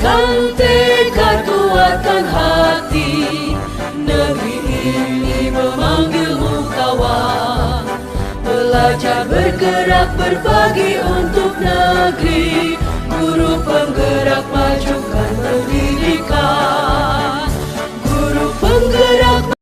Kuatkan tekad, kuatkan hati. Negeri ini memanggilmu kawan. Belajar bergerak berbagi untuk negeri. Guru penggerak majukan pendidikan. Guru penggerak.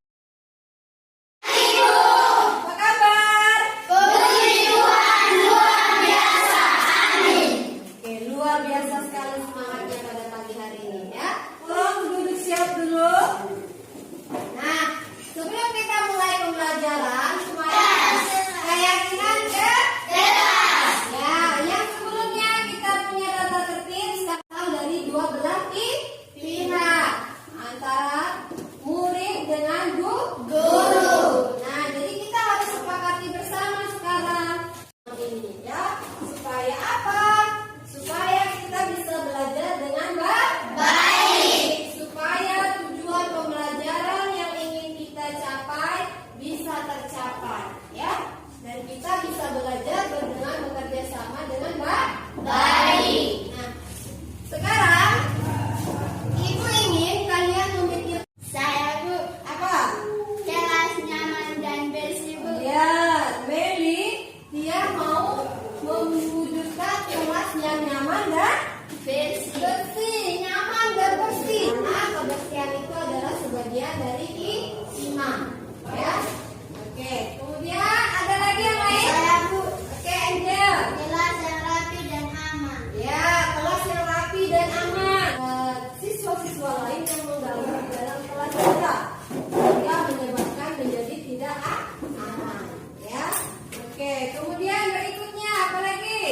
Dari imam, ya. Oke, kemudian ada lagi yang lain? Saya, Bu. Oke, Angel. Kelas yang rapi dan aman. Ya, kelas yang rapi dan aman. Siswa-siswa lain yang mengganggu dalam kelas kita, sehingga menyebabkan menjadi tidak aman. Ya. Oke, kemudian berikutnya apa lagi?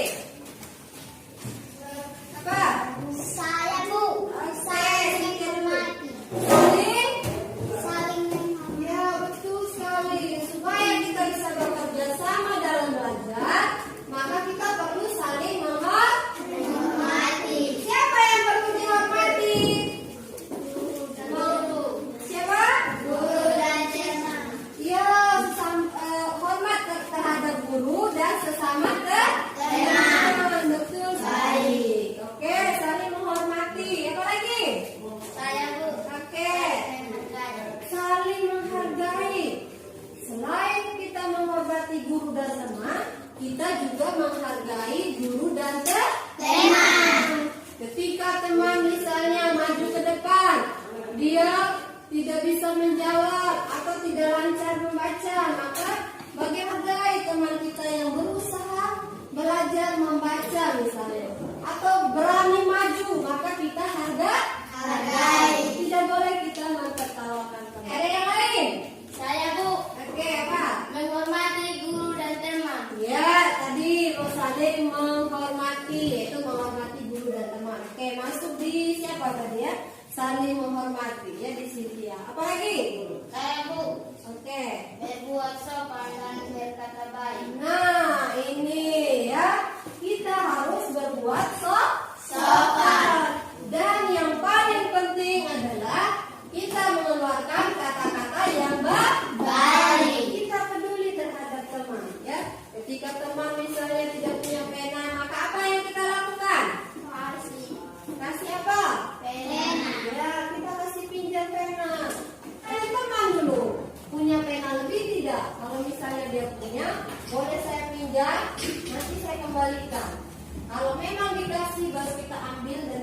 Apa? Saya, Bu. Saya menghormati. Supaya kita bisa bekerja sama dalam belajar, maka kita perlu saling menghormati. Siapa yang perlu dihormati? Guru. Siapa? Guru dan teman. Ya, hormat terhadap guru dan sesama teman. Betul, baik. Oke, saling menghormati. Apa lagi? Saya, Bu. Oke. Saling menghargai. Selain kita menghormati guru dan teman, kita juga menghargai guru dan teman. Ketika teman misalnya maju ke depan, dia tidak bisa menjawab atau tidak lancar membaca, maka bagaimana teman kita yang berusaha belajar membaca misalnya, atau berani maju, maka kita hargai. Tidak boleh kita mentertawakan teman. Ada yang lain? Saya, Bu. Oke, apa? Menghormati guru dan teman. Ya, tadi saling menghormati, yaitu menghormati guru dan teman. Oke, masuk di siapa tadi ya? Saling menghormati ya di sini ya. Apa lagi? Saya, Bu. Oke. Berbuat sopan dan berkata baik. Nah, ini ya. Kita harus berbuat sopan. Dan yang paling penting adalah kita mengeluarkan kata-kata yang baik. Kita peduli terhadap teman, ya. Ketika teman misalnya tidak punya pena, maka apa yang kita lakukan? Kasih apa? Pena. Ya, kita kasih pinjam pena. Teman dulu punya pena lebih tidak? Kalau misalnya dia punya, boleh saya pinjam, nanti saya kembalikan. Kalau memang dikasih, baru kita ambil dan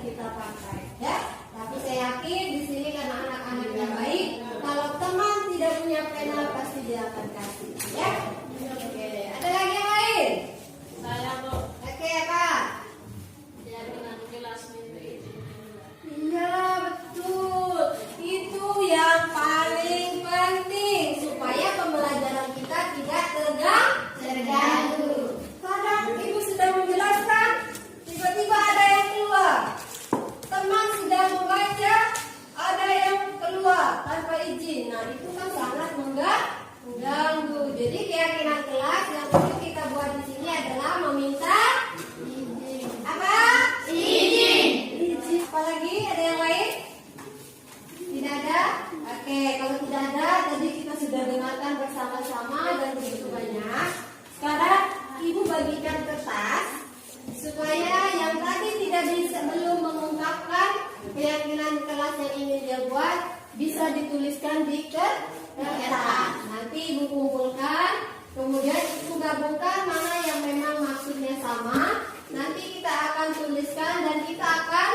bisa dituliskan di kertas. Nanti ibu kumpulkan, kemudian ibu gabungkan mana yang memang maksudnya sama. Nanti kita akan tuliskan dan kita akan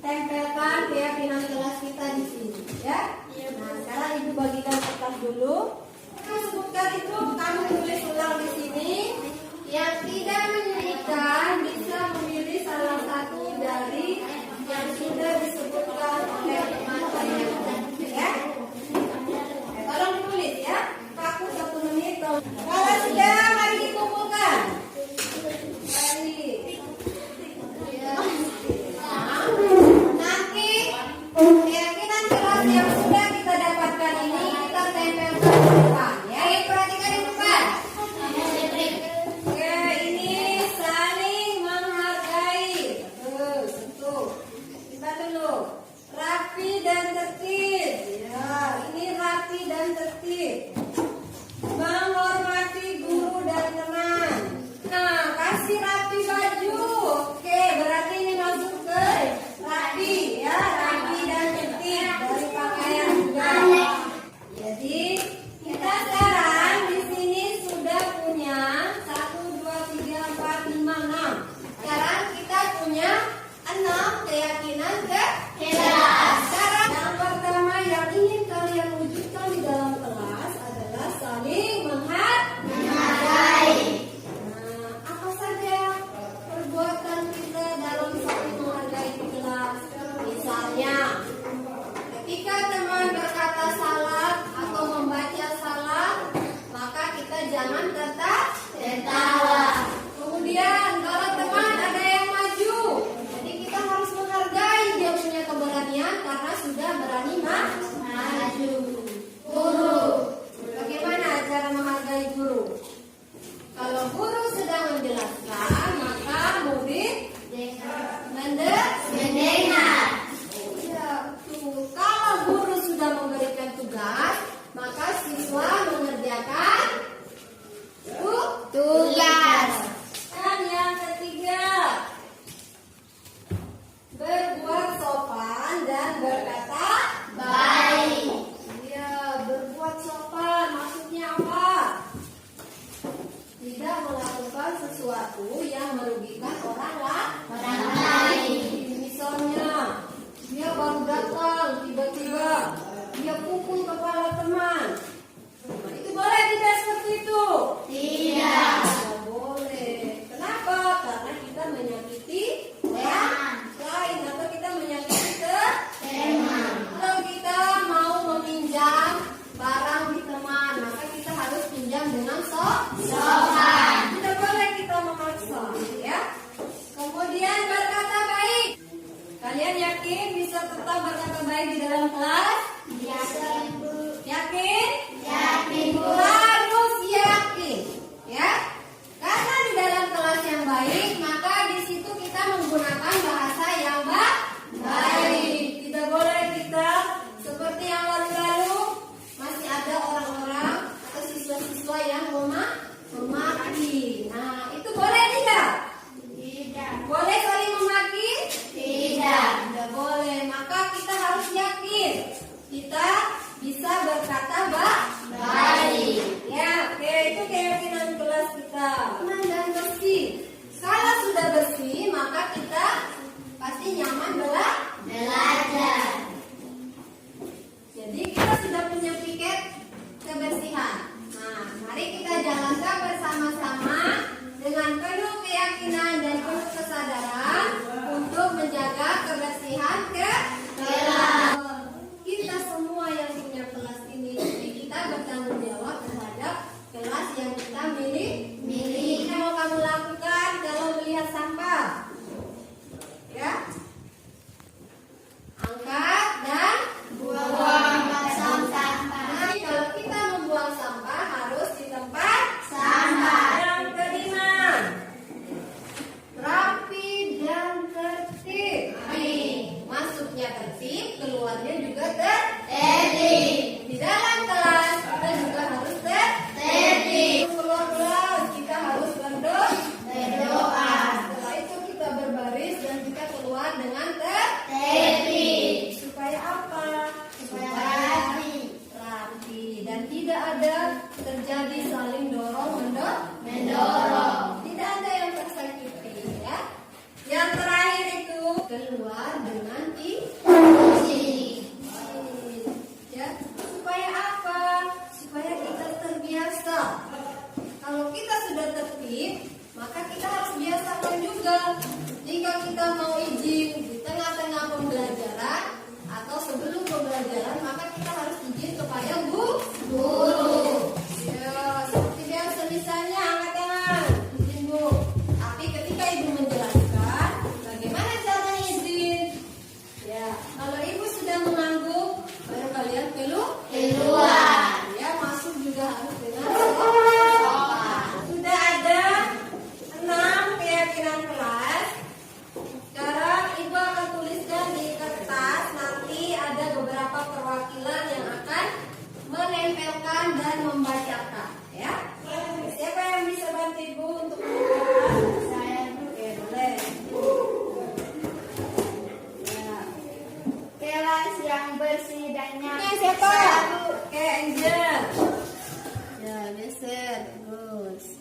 tempelkan keyakinan kelas kita di sini, ya. Nah, sekarang ibu bagikan kertas dulu. Nah, sebutkan itu kamu tulis ulang di sini. Yang tidak menyulitkan bisa memilih salah satu dari yang sudah disebutkan oleh teman saya, ya. Tolong ditulis ya. Aku 1 menit. Kalau sudah, mari dikumpulkan. Mari. Ya. Nah, nanti keyakinan kelas yang sudah kita dapatkan ini kita tempelkan di depan. Ya, perhatikan di depan. Oke, ini saling menghargai. Sentuh. Kita dulu. Rapi dan tertib. Ya, ini rapi dan tertib. Menghormati guru dan teman. Nah, kasih rapi baju. Oke, berarti ini masuk ke rapi, ya, rapi dan tertib dari pakaian juga. Jadi kita sekarang di sini sudah punya 1, 2, 3, 4, 5, 6. Sekarang kita punya 6 keyakinan kelas. Sekarang yang pertama yang ingin kalian wujudkan di dalam kelas adalah saling menghargai. Nah, apa saja perbuatan kita dalam saling menghargai di kelas? Misalnya, ketika teman berkata salah atau membaca salah, maka kita jangan tertawa. Kemudian, kalau teman ada yang maju, jadi kita harus menghargai dia punya keberanian karena sudah berani maju. Guru, bagaimana cara menghargai guru? Kalau guru sedang menjelaskan, maka murid mendengar. Ya, tuh. Kalau guru sudah memberikan tugas, maka siswa mengerjakan tugas. Dan yang ketiga, berbuat sopan dan berkata baik. Ya, berbuat sopan maksudnya apa? Tidak melakukan sesuatu yang merugikan orang lain. Misalnya, dia baru datang, tiba-tiba dia pukul kepala teman. Nah, itu boleh tidak seperti itu? Tidak. Tidak boleh. Kenapa? Karena kita menyakiti orang lain atau kita menyakiti teman. Kalau kita mau meminjam barang di teman, maka kita harus pinjam dengan sopan. Tidak boleh kita memaksa, ya. Kemudian berkata baik. Kalian yakin bisa tetap berkata baik di dalam kelas? Yakin. Yakin? Yakin. Harus yakin, ya. Karena di dalam kelas yang baik, maka di situ kita menggunakan bahasa yang baik. Tidak boleh kita seperti yang lalu-lalu masih ada orang-orang atau siswa-siswa yang memaki. Nah, itu boleh tidak? Tidak. Boleh saling memaki? Tidak. Tidak boleh. Maka kita harus yakin kita bisa berkata baik. Ya, oke, itu keyakinan kelas kita. Tenang dan bersih. Kalau sudah bersih, maka kita pasti nyaman belajar. Jadi kita sudah punya piket kebersihan. Nah, mari kita jalankan bersama-sama dengan penuh keyakinan dan penuh kesadaran untuk menjaga kebersihan kelas. Kita semua yang punya kelas ini, jadi kita bertanggung jawab terhadap kelas yang kita miliki. Apa yang mau kamu lakukan kalau melihat sampah? Ya, angkat dan buang sampah. Nah, kalau kita membuang sampah harus di tempat sampah. Yang kelima, rapi dan tertib. Masuknya tertib, keluarnya juga tertib. Di dalam kelas kita juga harus tertib. Keluar kelas kita harus berdoa. Setelah itu kita berbaris dan kita keluar dengan tertib. Supaya apa? Kalau ibu sudah mengangguk, baru kalian keluar. Ya, masuk juga harus dengan sopan. Sudah ada 6 keyakinan kelas. Sekarang ibu akan tuliskan di kertas. Nanti ada beberapa perwakilan yang akan menempelkan dan membacakan. Ya. Siapa yang bisa bantu ibu untuk menempelkan? Saya. Oke, boleh. Kelas yang bersih dan nyaman. Oke, siapa? Oke, Angel. Ya, geser. Bagus.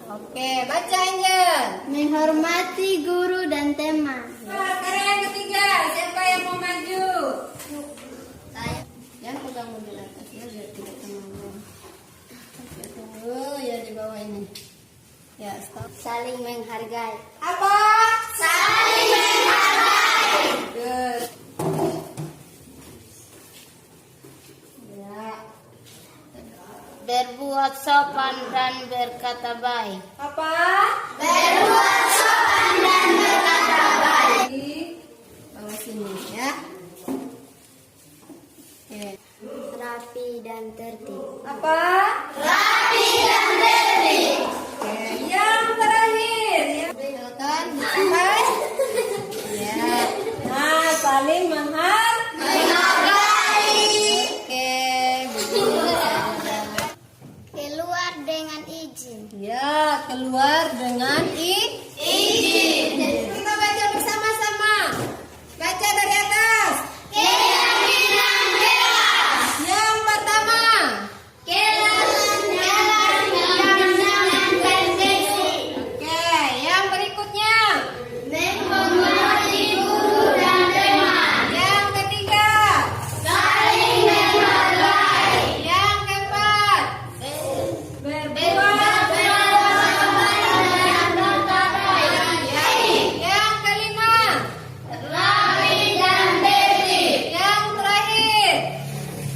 Oke, baca Angel. Menghormati guru dan teman. Nah, sekarang yang ketiga. Siapa yang mau maju? Saya. Yang pegang mobil atas ya, biar tidak teman-teman. Oke, tunggu ya di bawah ini. Ya, stop. Saling menghargai. Apa? Saling menghargai. Good. Ya. Berbuat sopan dan berkata baik. Apa? Berbuat sopan dan berkata baik. Di bawah sini ya. Oke. Rapi dan tertib. Apa? Rapi dan tertib. Oke, yang terakhir ya. Kan, sampai. Ya. Nah, saling Menghargai. Oke, begitu. Keluar dengan izin. Ya, keluar dengan izin. Kita baca bersama-sama. Baca dari atas. Keyakinan kelas. Yang pertama. Jalan dengan perfeksi. Oke, yang berikutnya. Menghormati guru dan teman. Yang ketiga. Saling menghargai. Yang keempat. Berbuat dan berkata baik. Yang kelima. Rapi dan tertib. Yang terakhir.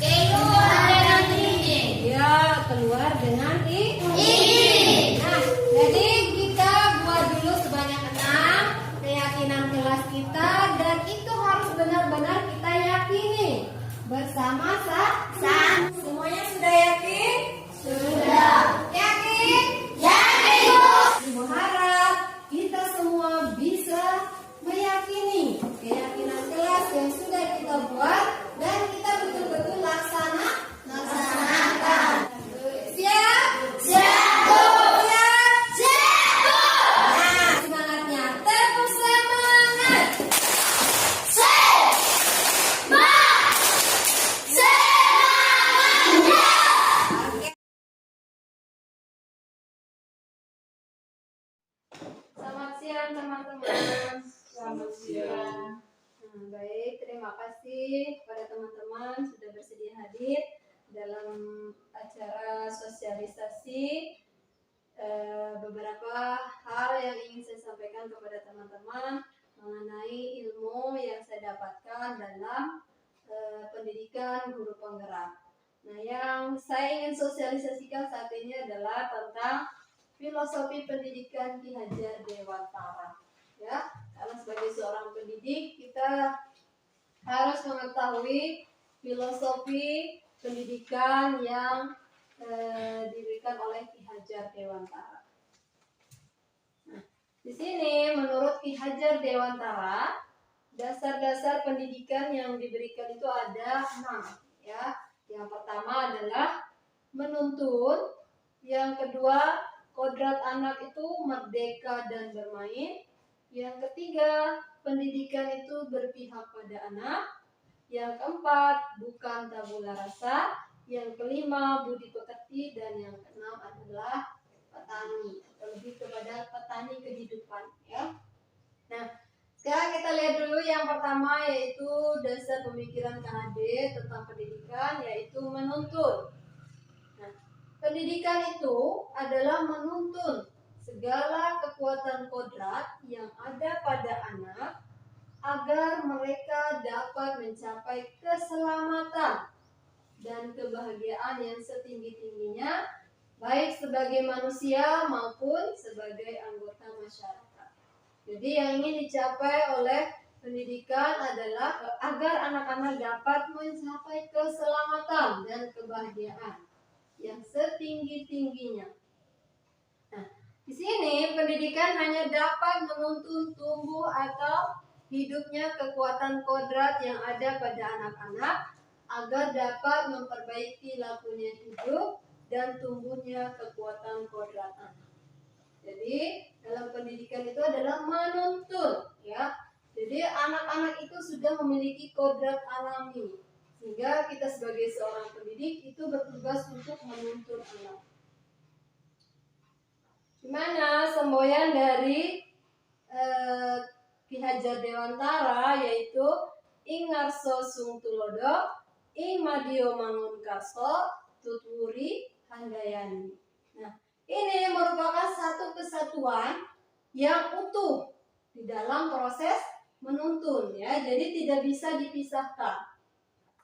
Keluar dengan izin. Ya, keluar dengan izin. Izin. Nah, jadi kita buat dulu sebanyak 6 keyakinan kelas kita dan itu harus benar-benar kita yakini bersama-sama. Semuanya sudah yakin? Sudah. Yakin? Yakin, Bu. Ibu harap kita semua bisa meyakini keyakinan kelas yang sudah kita buat dan kita betul-betul laksanakan. Siap? Siap, Bu. Siap? Siap, Bu. Nah, semangatnya. Tepuk semangat. Oke. Selamat siang teman-teman. Selamat siang. Baik, terima kasih kepada teman-teman sudah bersedia hadir dalam acara sosialisasi beberapa hal yang ingin saya sampaikan kepada teman-teman mengenai ilmu yang saya dapatkan dalam pendidikan guru penggerak. Nah, yang saya ingin sosialisasikan saat ini adalah tentang filosofi pendidikan Ki Hajar Dewantara. Ya, karena sebagai seorang pendidik kita harus mengetahui filosofi pendidikan yang diberikan oleh Ki Hajar Dewantara. Nah, di sini menurut Ki Hajar Dewantara, dasar-dasar pendidikan yang diberikan itu ada 6. Ya, yang pertama adalah menuntun, yang kedua kodrat anak itu merdeka dan bermain, yang ketiga pendidikan itu berpihak pada anak, yang keempat bukan tabula rasa, yang kelima budi pekerti, dan yang keenam adalah petani, atau lebih kepada petani kehidupan. Ya. Nah, sekarang kita lihat dulu yang pertama, yaitu dasar pemikiran KHD tentang pendidikan, yaitu menuntun. Nah, pendidikan itu adalah menuntun segala kekuatan kodrat yang ada pada anak agar mereka dapat mencapai keselamatan dan kebahagiaan yang setinggi-tingginya, baik sebagai manusia maupun sebagai anggota masyarakat. Jadi yang ingin dicapai oleh pendidikan adalah agar anak-anak dapat mencapai keselamatan dan kebahagiaan yang setinggi-tingginya. Nah, di sini pendidikan hanya dapat menuntun tumbuh atau hidupnya kekuatan kodrat yang ada pada anak-anak agar dapat memperbaiki lakunya hidup dan tumbuhnya kekuatan kodrat anak. Jadi dalam pendidikan itu adalah menuntun, ya. Jadi anak-anak itu sudah memiliki kodrat alami, sehingga kita sebagai seorang pendidik itu bertugas untuk menuntun anak. Dimana semboyan dari Ki Hajar Dewantara yaitu Ing Ngarso Sung Tulodo, Ing Madio Mangun Karso, Tutwuri Handayani. Nah, ini merupakan satu kesatuan yang utuh di dalam proses menuntun, ya. Jadi tidak bisa dipisahkan.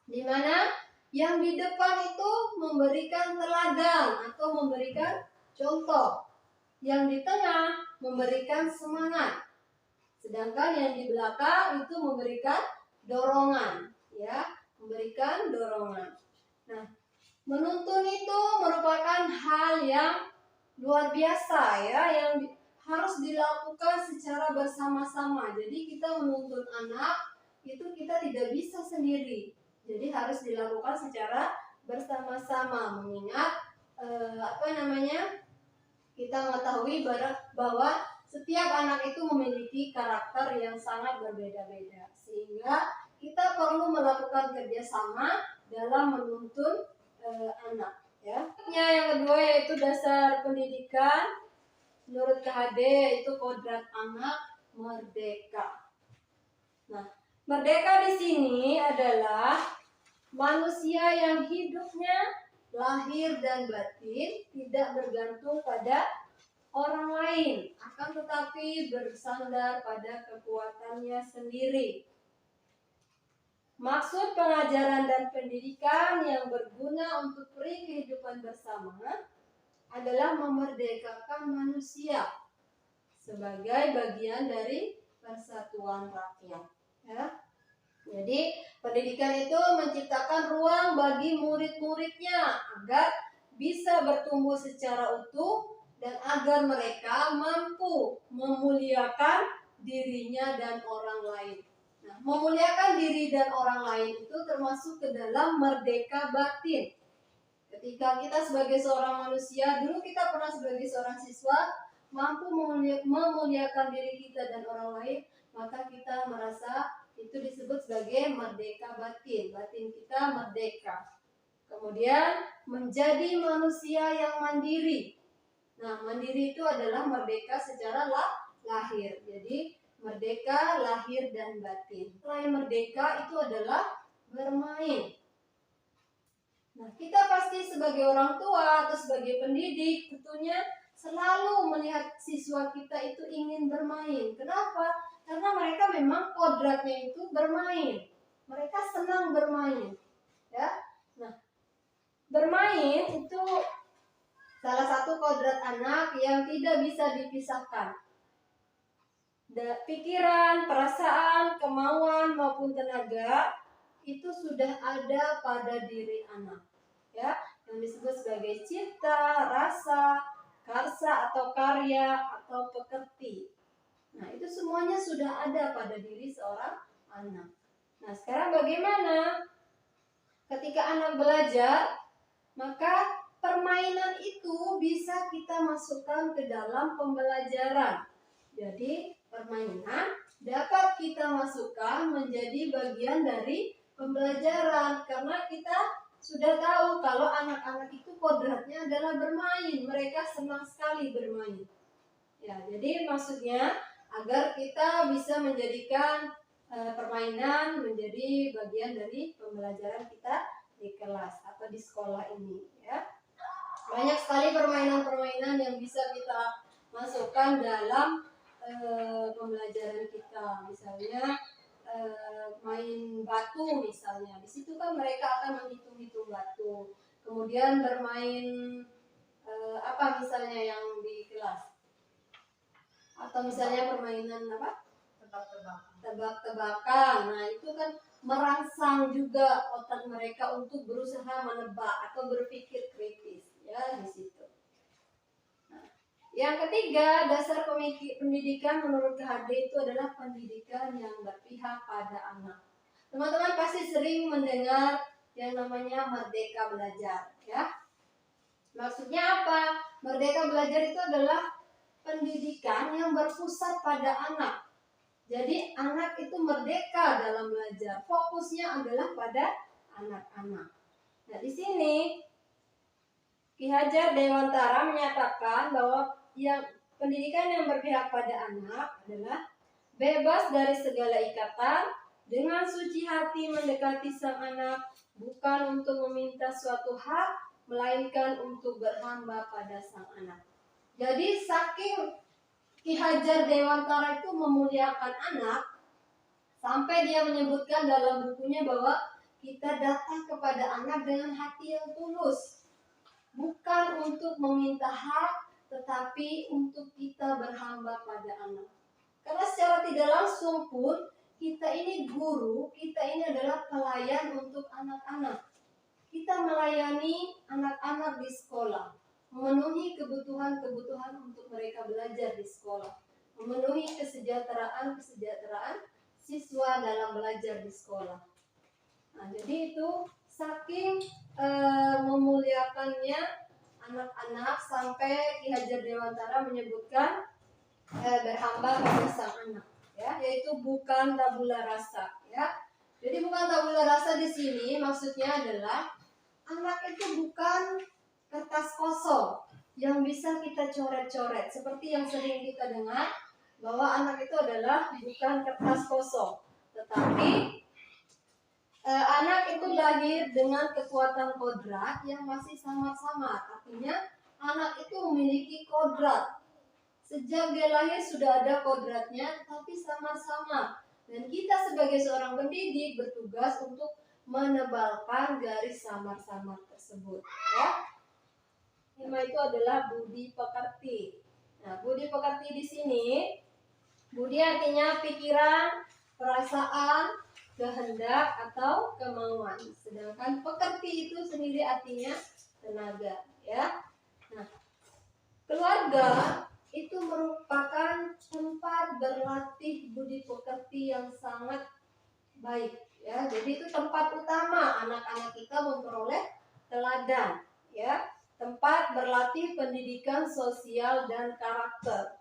Di mana yang di depan itu memberikan teladan atau memberikan contoh, yang di tengah memberikan semangat, sedangkan yang di belakang itu memberikan dorongan, ya, memberikan dorongan. Nah, menuntun itu merupakan hal yang luar biasa, ya, yang harus dilakukan secara bersama-sama. Jadi kita menuntun anak itu kita tidak bisa sendiri. Jadi harus dilakukan secara bersama-sama, mengingat kita mengetahui bahwa setiap anak itu memiliki karakter yang sangat berbeda-beda, sehingga kita perlu melakukan kerjasama dalam menuntun anak, ya. Yang kedua yaitu dasar pendidikan menurut KHD yaitu kodrat anak merdeka. Nah, merdeka di sini adalah manusia yang hidupnya lahir dan batin tidak bergantung pada orang lain, akan tetapi bersandar pada kekuatannya sendiri. Maksud pengajaran dan pendidikan yang berguna untuk peri kehidupan bersama adalah memerdekakan manusia sebagai bagian dari persatuan rakyat, ya. Jadi pendidikan itu menciptakan ruang bagi murid-muridnya agar bisa bertumbuh secara utuh dan agar mereka mampu memuliakan dirinya dan orang lain. Nah, memuliakan diri dan orang lain itu termasuk ke dalam merdeka batin. Ketika kita sebagai seorang manusia, dulu kita pernah sebagai seorang siswa mampu memuliakan diri kita dan orang lain, maka kita merasa itu disebut sebagai merdeka batin. Batin kita merdeka. Kemudian menjadi manusia yang mandiri. Nah, mandiri itu adalah merdeka secara lahir. Jadi merdeka lahir dan batin. Selain merdeka itu adalah bermain. Nah, kita pasti sebagai orang tua atau sebagai pendidik tentunya selalu melihat siswa kita itu ingin bermain. Kenapa? Karena mereka memang kodratnya itu bermain. Mereka senang bermain, ya. Nah, bermain itu salah satu kodrat anak yang tidak bisa dipisahkan. Pikiran, perasaan, kemauan maupun tenaga itu sudah ada pada diri anak, ya, yang disebut sebagai cipta, rasa, karsa atau karya atau pekerti. Nah, itu semuanya sudah ada pada diri seorang anak. Nah, sekarang bagaimana? Ketika anak belajar, maka permainan itu bisa kita masukkan ke dalam pembelajaran. Jadi, permainan dapat kita masukkan menjadi bagian dari pembelajaran, karena kita sudah tahu kalau anak-anak itu kodratnya adalah bermain. Mereka senang sekali bermain. Ya, jadi maksudnya agar kita bisa menjadikan permainan menjadi bagian dari pembelajaran kita di kelas atau di sekolah ini, ya. Banyak sekali permainan-permainan yang bisa kita masukkan dalam pembelajaran kita. Misalnya main batu misalnya. Di situ kan mereka akan menghitung-hitung batu. Kemudian bermain apa misalnya yang di kelas? Atau misalnya permainan apa? tebak-tebakan. Nah, itu kan merangsang juga otak mereka untuk berusaha menebak atau berpikir kritis, ya di situ. Nah, yang ketiga, dasar pendidikan menurut KHD itu adalah pendidikan yang berpihak pada anak. Teman-teman pasti sering mendengar yang namanya Merdeka Belajar, ya. Maksudnya apa? Merdeka Belajar itu adalah pendidikan yang berpusat pada anak. Jadi anak itu merdeka dalam belajar. Fokusnya adalah pada anak-anak. Nah, di sini Ki Hajar Dewantara menyatakan bahwa pendidikan yang berpihak pada anak adalah bebas dari segala ikatan, dengan suci hati mendekati sang anak, bukan untuk meminta suatu hak, melainkan untuk berhamba pada sang anak. Jadi saking Ki Hajar Dewantara itu memuliakan anak, sampai dia menyebutkan dalam bukunya bahwa kita datang kepada anak dengan hati yang tulus, bukan untuk meminta hak, tetapi untuk kita berhamba pada anak. Karena secara tidak langsung pun kita ini guru, kita ini adalah pelayan untuk anak-anak. Kita melayani anak-anak di sekolah, memenuhi kebutuhan-kebutuhan untuk mereka belajar di sekolah, memenuhi kesejahteraan siswa dalam belajar di sekolah. Nah, jadi itu saking memuliakannya anak-anak sampai Ki Hajar Dewantara menyebutkan berhamba pada sang anak, ya, yaitu bukan tabula rasa, ya. Jadi bukan tabula rasa di sini maksudnya adalah anak itu bukan kertas kosong yang bisa kita coret-coret seperti yang sering kita dengar bahwa anak itu adalah bukan kertas kosong, tetapi anak itu lahir dengan kekuatan kodrat yang masih samar-samar. Artinya anak itu memiliki kodrat. Sejak dia lahir sudah ada kodratnya, tapi samar-samar. Dan kita sebagai seorang pendidik bertugas untuk menebalkan garis samar-samar tersebut, ya. 5 itu adalah budi pekerti. Nah, budi pekerti di sini, budi artinya pikiran, perasaan, kehendak atau kemauan. Sedangkan pekerti itu sendiri artinya tenaga, ya. Nah, keluarga itu merupakan tempat berlatih budi pekerti yang sangat baik, ya. Jadi itu tempat utama anak-anak kita memperoleh teladan, ya. Tempat berlatih pendidikan sosial dan karakter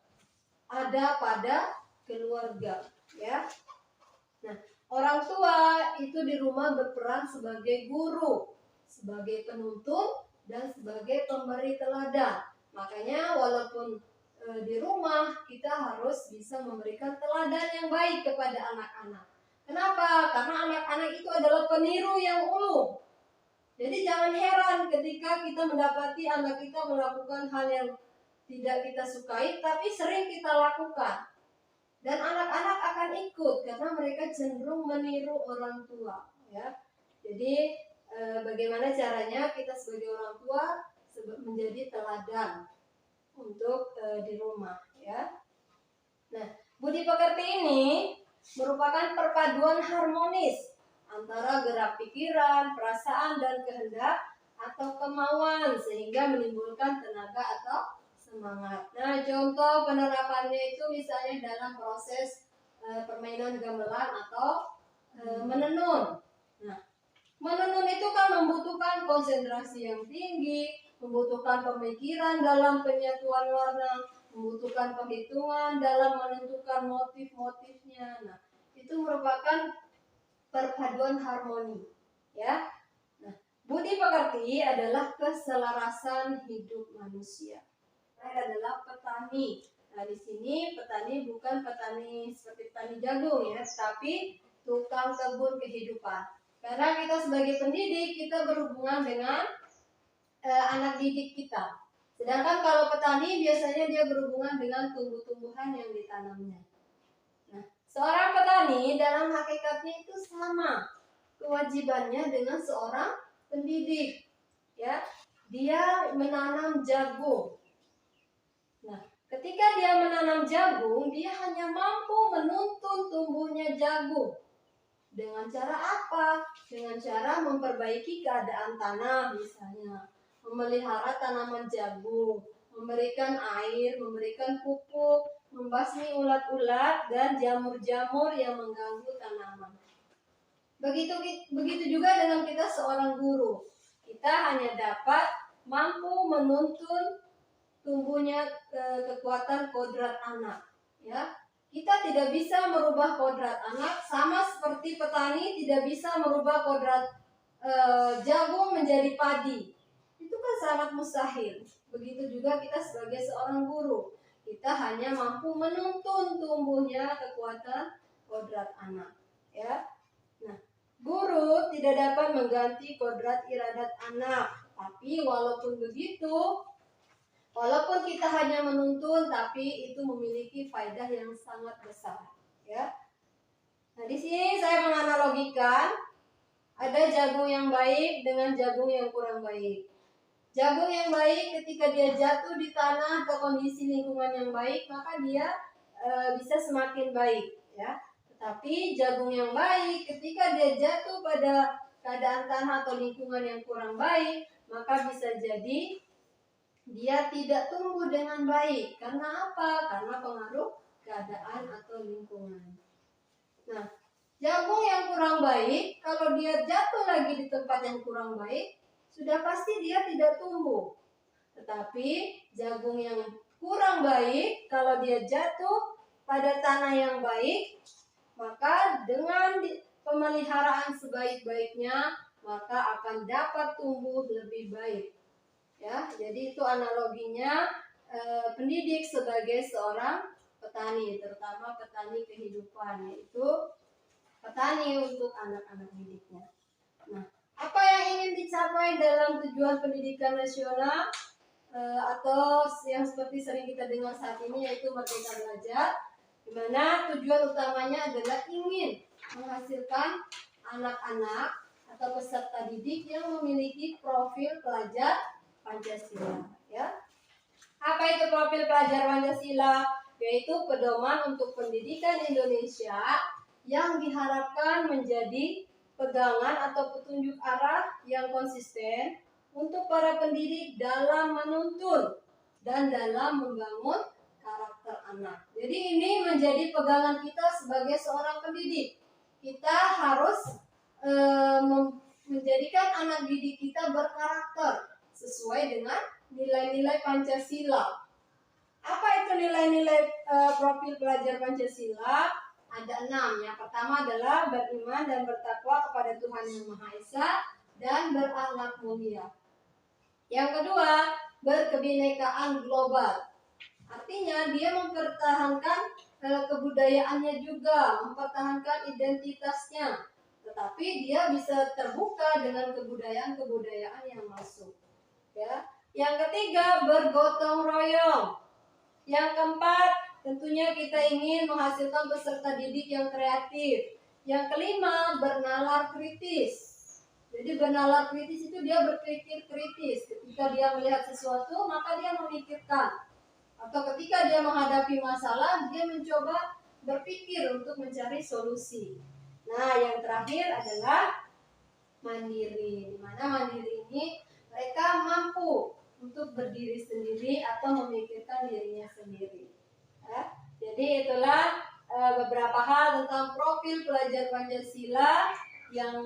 ada pada keluarga, ya. Nah, orang tua itu di rumah berperan sebagai guru, sebagai penuntun, dan sebagai pemberi teladan. Makanya walaupun di rumah kita harus bisa memberikan teladan yang baik kepada anak-anak. Kenapa? Karena anak-anak itu adalah peniru yang ulung. Jadi jangan heran ketika kita mendapati anak kita melakukan hal yang tidak kita sukai, tapi sering kita lakukan. Dan anak-anak akan ikut karena mereka cenderung meniru orang tua, ya. Jadi bagaimana caranya kita sebagai orang tua menjadi teladan untuk di rumah, ya. Nah, budi pekerti ini merupakan perpaduan harmonis antara gerak pikiran, perasaan, dan kehendak atau kemauan sehingga menimbulkan tenaga atau semangat. Nah, contoh penerapannya itu misalnya dalam proses permainan gamelan atau menenun. Nah, menenun itu kan membutuhkan konsentrasi yang tinggi, membutuhkan pemikiran dalam penyatuan warna, membutuhkan perhitungan dalam menentukan motif-motifnya. Nah, itu merupakan perpaduan harmoni, ya. Nah, budi pekerti adalah keselarasan hidup manusia. Saya adalah petani. Nah, di sini petani bukan petani seperti petani jagung, ya, tapi tukang kebun kehidupan. Karena kita sebagai pendidik kita berhubungan dengan anak didik kita. Sedangkan kalau petani biasanya dia berhubungan dengan tumbuh-tumbuhan yang ditanamnya. Nah, seorang petani dalam hakikatnya itu sama kewajibannya dengan seorang pendidik, ya. Dia menanam jagung. Nah, Ketika dia menanam jagung, dia hanya mampu menuntun tumbuhnya jagung. Dengan cara apa? Dengan cara memperbaiki keadaan tanah misalnya, memelihara tanaman jagung, memberikan air, memberikan pupuk, membasmi ulat-ulat dan jamur-jamur yang mengganggu tanaman. Begitu juga dengan kita seorang guru. Kita hanya dapat mampu menuntun tumbuhnya kekuatan kodrat anak, ya. Kita tidak bisa merubah kodrat anak, sama seperti petani tidak bisa merubah kodrat jagung menjadi padi. Itu kan sangat mustahil. Begitu juga kita sebagai seorang guru, kita hanya mampu menuntun tumbuhnya kekuatan kodrat anak, ya. Nah, guru tidak dapat mengganti kodrat iradat anak, tapi walaupun begitu, walaupun kita hanya menuntun, tapi itu memiliki faedah yang sangat besar, ya. Nah, di sini saya menganalogikan ada jagung yang baik dengan jagung yang kurang baik. Jagung yang baik ketika dia jatuh di tanah atau kondisi lingkungan yang baik, maka dia bisa semakin baik, ya. Tetapi jagung yang baik ketika dia jatuh pada keadaan tanah atau lingkungan yang kurang baik, maka bisa jadi dia tidak tumbuh dengan baik. Karena apa? Karena pengaruh keadaan atau lingkungan. Nah, jagung yang kurang baik, kalau dia jatuh lagi di tempat yang kurang baik, sudah pasti dia tidak tumbuh. Tetapi jagung yang kurang baik, kalau dia jatuh pada tanah yang baik, maka dengan pemeliharaan sebaik-baiknya, maka akan dapat tumbuh lebih baik. Ya, jadi itu analoginya pendidik sebagai seorang petani, terutama petani kehidupan, yaitu petani untuk anak-anak didiknya. Nah, apa yang ingin dicapai dalam tujuan pendidikan nasional atau yang seperti sering kita dengar saat ini, yaitu Merdeka Belajar, di mana tujuan utamanya adalah ingin menghasilkan anak-anak atau peserta didik yang memiliki profil pelajar Pancasila, ya. Apa itu profil pelajar Pancasila? Yaitu pedoman untuk pendidikan Indonesia yang diharapkan menjadi pegangan atau petunjuk arah yang konsisten untuk para pendidik dalam menuntun dan dalam membangun karakter anak. Jadi ini menjadi pegangan kita sebagai seorang pendidik. Kita harus menjadikan anak didik kita berkarakter sesuai dengan nilai-nilai Pancasila. Apa itu nilai-nilai profil pelajar Pancasila? Ada 6. Yang pertama adalah beriman dan bertakwa kepada Tuhan Yang Maha Esa dan berakhlak mulia. Yang kedua, berkebinekaan global. Artinya dia mempertahankan kebudayaannya juga, mempertahankan identitasnya. Tetapi dia bisa terbuka dengan kebudayaan-kebudayaan yang masuk. Ya. Yang ketiga, bergotong royong. Yang keempat, tentunya kita ingin menghasilkan peserta didik yang kreatif. Yang kelima, bernalar kritis. Jadi bernalar kritis itu dia berpikir kritis. Ketika dia melihat sesuatu, maka dia memikirkan. Atau ketika dia menghadapi masalah, dia mencoba berpikir untuk mencari solusi. Nah, yang terakhir adalah mandiri. Di mana mandiri ini mereka mampu untuk berdiri sendiri atau memikirkan dirinya sendiri. Ya. Jadi itulah beberapa hal tentang profil pelajar Pancasila yang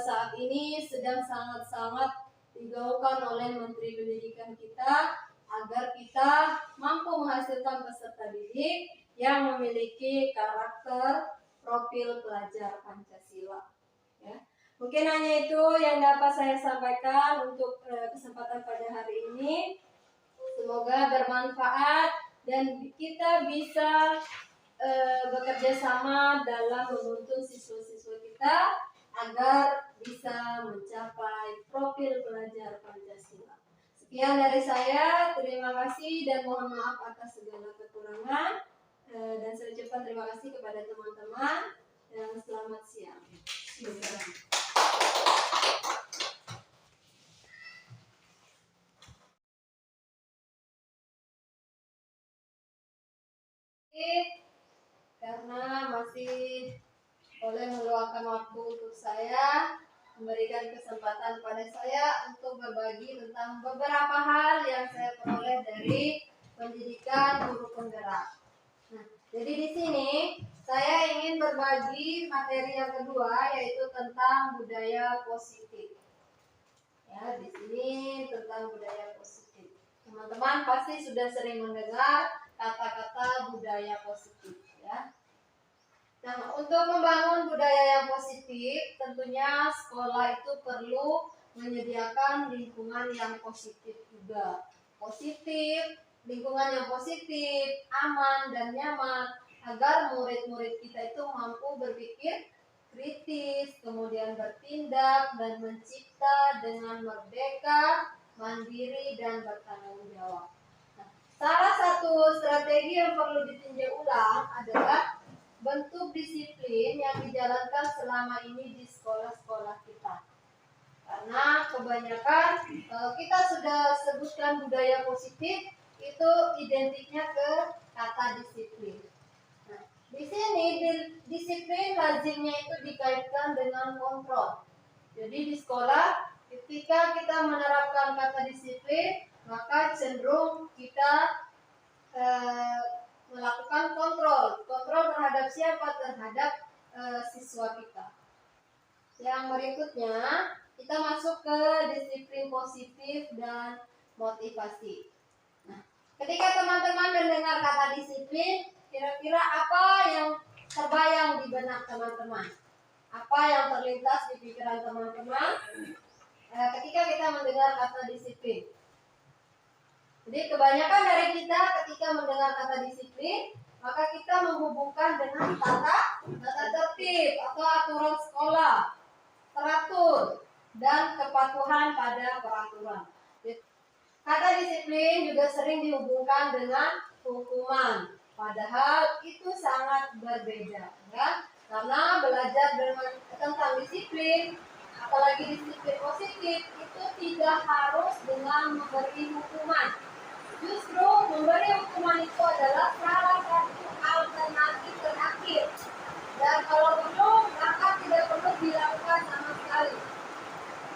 saat ini sedang sangat-sangat digaungkan oleh Menteri Pendidikan kita agar kita mampu menghasilkan peserta didik yang memiliki karakter profil pelajar Pancasila. Ya. Mungkin hanya itu yang dapat saya sampaikan untuk kesempatan pada hari ini. Semoga bermanfaat dan kita bisa bekerja sama dalam menuntun siswa-siswa kita agar bisa mencapai profil pelajar Pancasila. Sekian dari saya, terima kasih dan mohon maaf atas segala kekurangan. Dan saya ucapkan terima kasih kepada teman-teman dan selamat siang. saya memberikan kesempatan pada saya untuk berbagi tentang beberapa hal yang saya peroleh dari pendidikan guru penggerak. Nah, jadi di sini saya ingin berbagi materi yang kedua, yaitu tentang budaya positif. Ya, di sini tentang budaya positif. Teman-teman pasti sudah sering mendengar kata-kata budaya positif, ya. Nah, untuk membangun budaya yang positif, tentunya sekolah itu perlu menyediakan lingkungan yang positif juga. Positif, lingkungan yang positif, aman dan nyaman, agar murid-murid kita itu mampu berpikir kritis, kemudian bertindak dan mencipta dengan merdeka, mandiri dan bertanggung jawab. Nah, salah satu strategi yang perlu ditinjau ulang adalah bentuk disiplin yang dijalankan selama ini di sekolah-sekolah kita. Karena kebanyakan kita sudah sebutkan budaya positif, itu identiknya ke kata disiplin. Nah, di sini disiplin lazimnya itu dikaitkan dengan kontrol. Jadi di sekolah ketika kita menerapkan kata disiplin, maka cenderung kita melakukan kontrol terhadap siapa? Terhadap siswa kita. Yang berikutnya, kita masuk ke disiplin positif dan motivasi. Nah, ketika teman-teman mendengar kata disiplin, kira-kira apa yang terbayang di benak teman-teman? Apa yang terlintas di pikiran teman-teman ketika kita mendengar kata disiplin? Jadi kebanyakan dari kita ketika mendengar kata disiplin, maka kita menghubungkan dengan tata tertib atau aturan sekolah, teratur, dan kepatuhan pada peraturan. Kata disiplin juga sering dihubungkan dengan hukuman, padahal itu sangat berbeda, ya. Karena belajar tentang disiplin, apalagi disiplin positif, itu tidak harus dengan memberi hukuman. Justru memberi hukuman itu adalah salah satu alternatif terakhir. Dan kalau perlu, maka tidak perlu dilakukan sama sekali.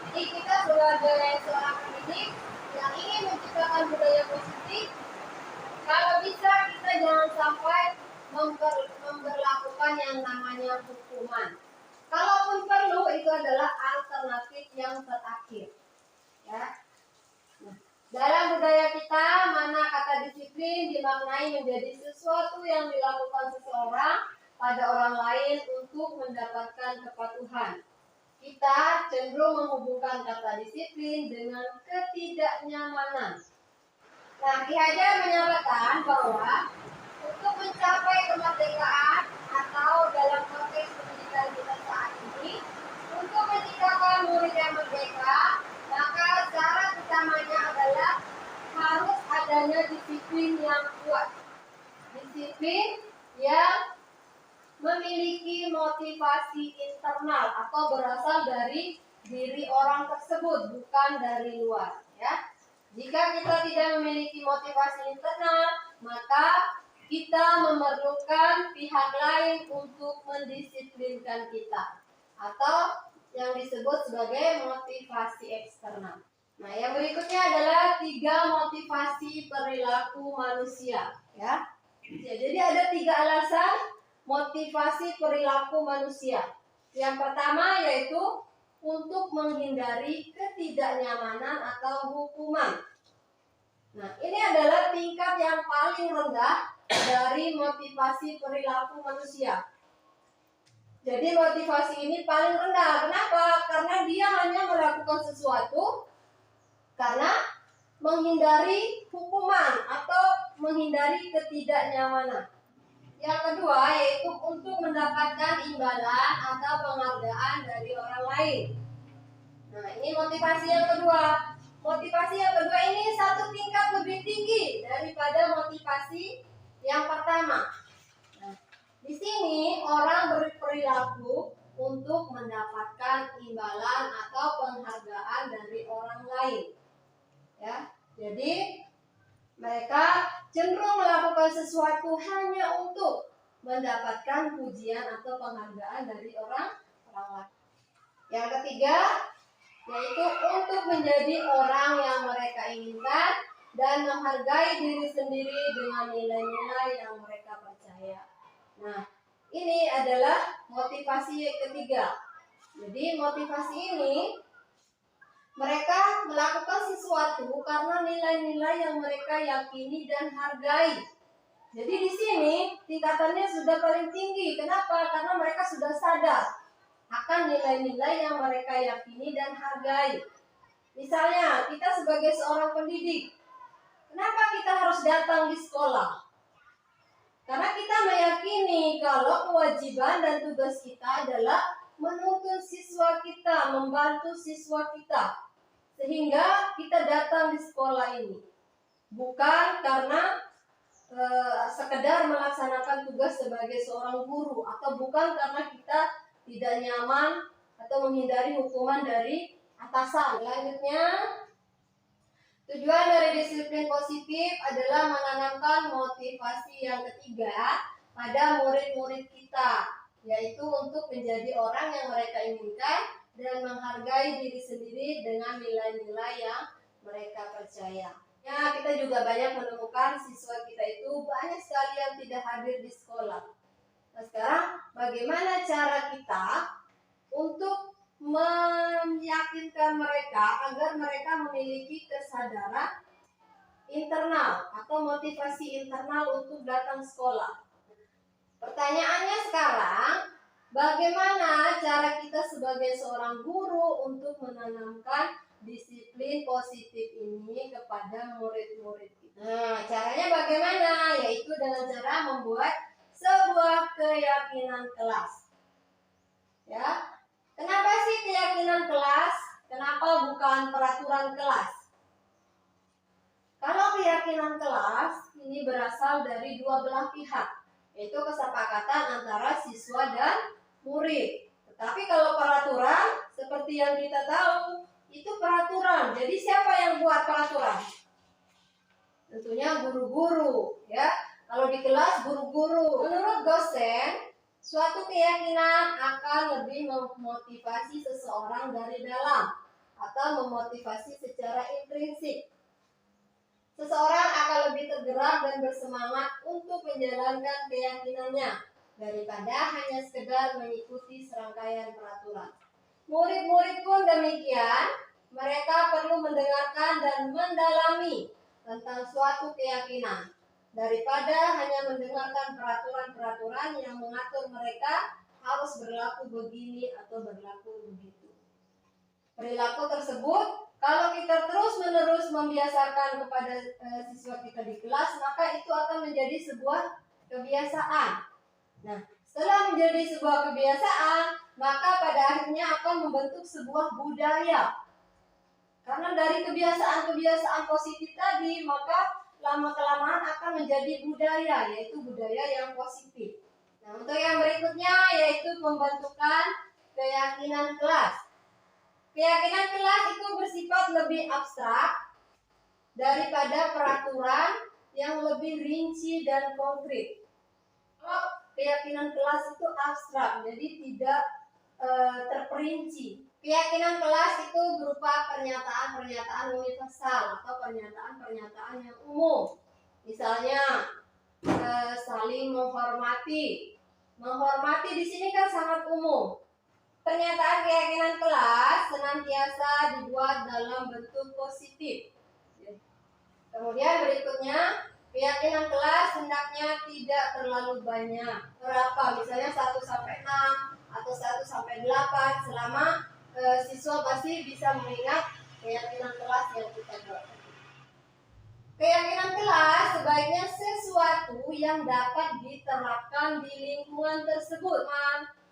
Jadi kita sebagai seorang pendidik yang ingin menciptakan budaya positif, kalau bisa kita jangan sampai memberlakukan yang namanya hukuman. Kalaupun perlu, itu adalah alternatif yang terakhir. Ya. Nah, dalam budaya kita, mana kata disiplin dimaknai menjadi sesuatu yang dilakukan seseorang pada orang lain untuk mendapatkan kepatuhan. Kita cenderung menghubungkan kata disiplin dengan ketidaknyamanan. Nah, Ki Hajar menyatakan bahwa untuk mencapai kemerdekaan atau dalam konteks pendidikan kita saat ini, untuk menciptakan murid yang merdeka, maka syarat utamanya adalah harus adanya disiplin yang kuat. Disiplin yang memiliki motivasi internal atau berasal dari diri orang tersebut, bukan dari luar, ya. Jika kita tidak memiliki motivasi internal, maka kita memerlukan pihak lain untuk mendisiplinkan kita, atau yang disebut sebagai motivasi eksternal. Nah, yang berikutnya adalah 3 motivasi perilaku manusia, ya. Jadi ada 3 alasan motivasi perilaku manusia. Yang pertama yaitu untuk menghindari ketidaknyamanan atau hukuman. Nah, ini adalah tingkat yang paling rendah dari motivasi perilaku manusia. Jadi motivasi ini paling rendah. Kenapa? Karena dia hanya melakukan sesuatu karena menghindari hukuman atau menghindari ketidaknyamanan. Yang kedua yaitu untuk mendapatkan imbalan atau penghargaan dari orang lain. Nah, ini motivasi yang kedua. Motivasi yang kedua ini satu tingkat lebih tinggi daripada motivasi yang pertama. Nah, di sini orang berperilaku untuk mendapatkan imbalan atau penghargaan dari orang lain. Ya, jadi mereka cenderung melakukan sesuatu hanya untuk mendapatkan pujian atau penghargaan dari orang lain. Yang ketiga, yaitu untuk menjadi orang yang mereka inginkan dan menghargai diri sendiri dengan nilai-nilai yang mereka percaya. Nah, ini adalah motivasi ketiga. Jadi motivasi ini mereka melakukan sesuatu karena nilai-nilai yang mereka yakini dan hargai. Jadi di sini tingkatannya sudah paling tinggi. Kenapa? Karena mereka sudah sadar akan nilai-nilai yang mereka yakini dan hargai. Misalnya, kita sebagai seorang pendidik, kenapa kita harus datang di sekolah? Karena kita meyakini kalau kewajiban dan tugas kita adalah menuntun siswa kita, membantu siswa kita, sehingga kita datang di sekolah ini. Bukan karena sekedar melaksanakan tugas sebagai seorang guru, atau bukan karena kita tidak nyaman atau menghindari hukuman dari atasan. Selanjutnya, tujuan dari disiplin positif adalah menanamkan motivasi yang ketiga pada murid-murid kita, yaitu untuk menjadi orang yang mereka inginkan dan menghargai diri sendiri dengan nilai-nilai yang mereka percaya. Ya, kita juga banyak menemukan siswa kita itu banyak sekali yang tidak hadir di sekolah. Nah, sekarang bagaimana cara kita untuk meyakinkan mereka agar mereka memiliki kesadaran internal atau motivasi internal untuk datang sekolah? Pertanyaannya sekarang, bagaimana cara kita sebagai seorang guru untuk menanamkan disiplin positif ini kepada murid-murid kita? Nah, caranya bagaimana? Yaitu dengan cara membuat sebuah keyakinan kelas. Ya, kenapa sih keyakinan kelas? Kenapa bukan peraturan kelas? Kalau keyakinan kelas ini berasal dari dua belah pihak, yaitu kesepakatan antara siswa dan murid. Tetapi kalau peraturan, seperti yang kita tahu, itu peraturan. Jadi siapa yang buat peraturan? Tentunya guru-guru, ya. Kalau di kelas guru-guru. Menurut dosen, suatu keyakinan akan lebih memotivasi seseorang dari dalam atau memotivasi secara intrinsik. Seseorang akan lebih tergerak dan bersemangat untuk menjalankan keyakinannya daripada hanya sekedar mengikuti serangkaian peraturan. Murid-murid pun demikian, mereka perlu mendengarkan dan mendalami tentang suatu keyakinan daripada hanya mendengarkan peraturan-peraturan yang mengatur mereka harus berlaku begini atau berlaku begitu. Perilaku tersebut, kalau kita terus-menerus membiasakan kepada siswa kita di kelas, maka itu akan menjadi sebuah kebiasaan. Nah, setelah menjadi sebuah kebiasaan, maka pada akhirnya akan membentuk sebuah budaya. Karena dari kebiasaan-kebiasaan positif tadi, maka lama-kelamaan akan menjadi budaya, yaitu budaya yang positif. Nah, untuk yang berikutnya yaitu pembentukan keyakinan kelas. Keyakinan kelas itu bersifat lebih abstrak daripada peraturan yang lebih rinci dan konkret. Kalau keyakinan kelas itu abstrak, jadi tidak terperinci. Keyakinan kelas itu berupa pernyataan-pernyataan universal atau pernyataan-pernyataan yang umum. Misalnya saling menghormati. Menghormati di sini kan sangat umum. Pernyataan keyakinan kelas senantiasa dibuat dalam bentuk positif. Kemudian berikutnya, keyakinan kelas hendaknya tidak terlalu banyak. Berapa? Misalnya 1 sampai 6 atau 1 sampai 8 selama siswa pasti bisa mengingat keyakinan kelas yang kita buat. Keyakinan kelas sebaiknya sesuatu yang dapat diterapkan di lingkungan tersebut.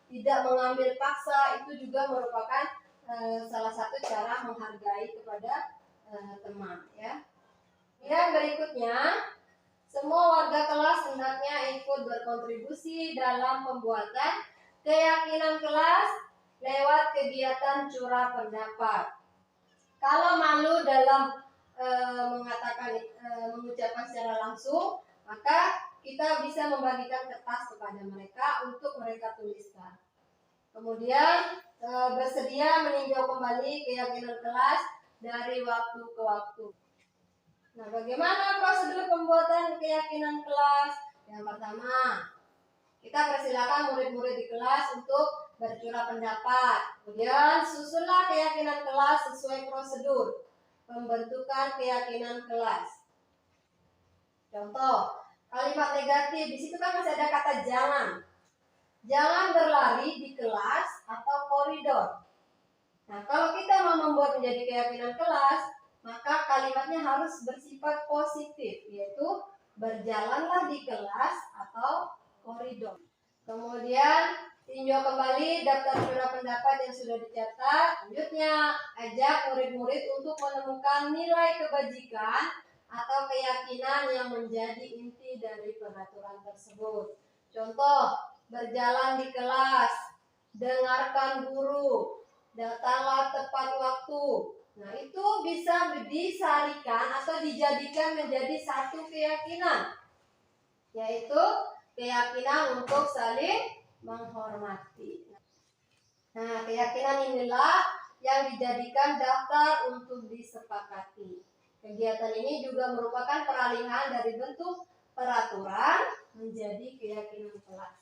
Tidak mengambil paksa itu juga merupakan salah satu cara menghargai kepada teman, ya. Yang berikutnya, semua warga kelas hendaknya ikut berkontribusi dalam pembuatan keyakinan kelas lewat kegiatan curah pendapat. Kalau malu dalam mengucapkan secara langsung, maka kita bisa membagikan kertas kepada mereka untuk mereka tuliskan. Kemudian bersedia meninjau kembali keyakinan kelas dari waktu ke waktu. Nah, bagaimana prosedur pembuatan keyakinan kelas? Yang pertama, kita persilakan murid-murid di kelas untuk bercurah pendapat. Kemudian susunlah keyakinan kelas sesuai prosedur pembentukan keyakinan kelas. Contoh, kalimat negatif, di situ kan masih ada kata jangan. Jangan berlari di kelas atau koridor. Nah, kalau kita mau membuat menjadi keyakinan kelas, maka kalimatnya harus bersifat positif, yaitu berjalanlah di kelas atau koridor. Kemudian tinjau kembali daftar curah pendapat yang sudah dicatat. Selanjutnya, ajak murid-murid untuk menemukan nilai kebajikan atau keyakinan yang menjadi inti dari peraturan tersebut. Contoh, berjalan di kelas, dengarkan guru, datanglah tepat waktu. Nah, itu bisa disarikan atau dijadikan menjadi satu keyakinan, yaitu keyakinan untuk saling menghormati. Nah, keyakinan inilah yang dijadikan daftar untuk disepakati. Kegiatan ini juga merupakan peralihan dari bentuk peraturan menjadi keyakinan kelas.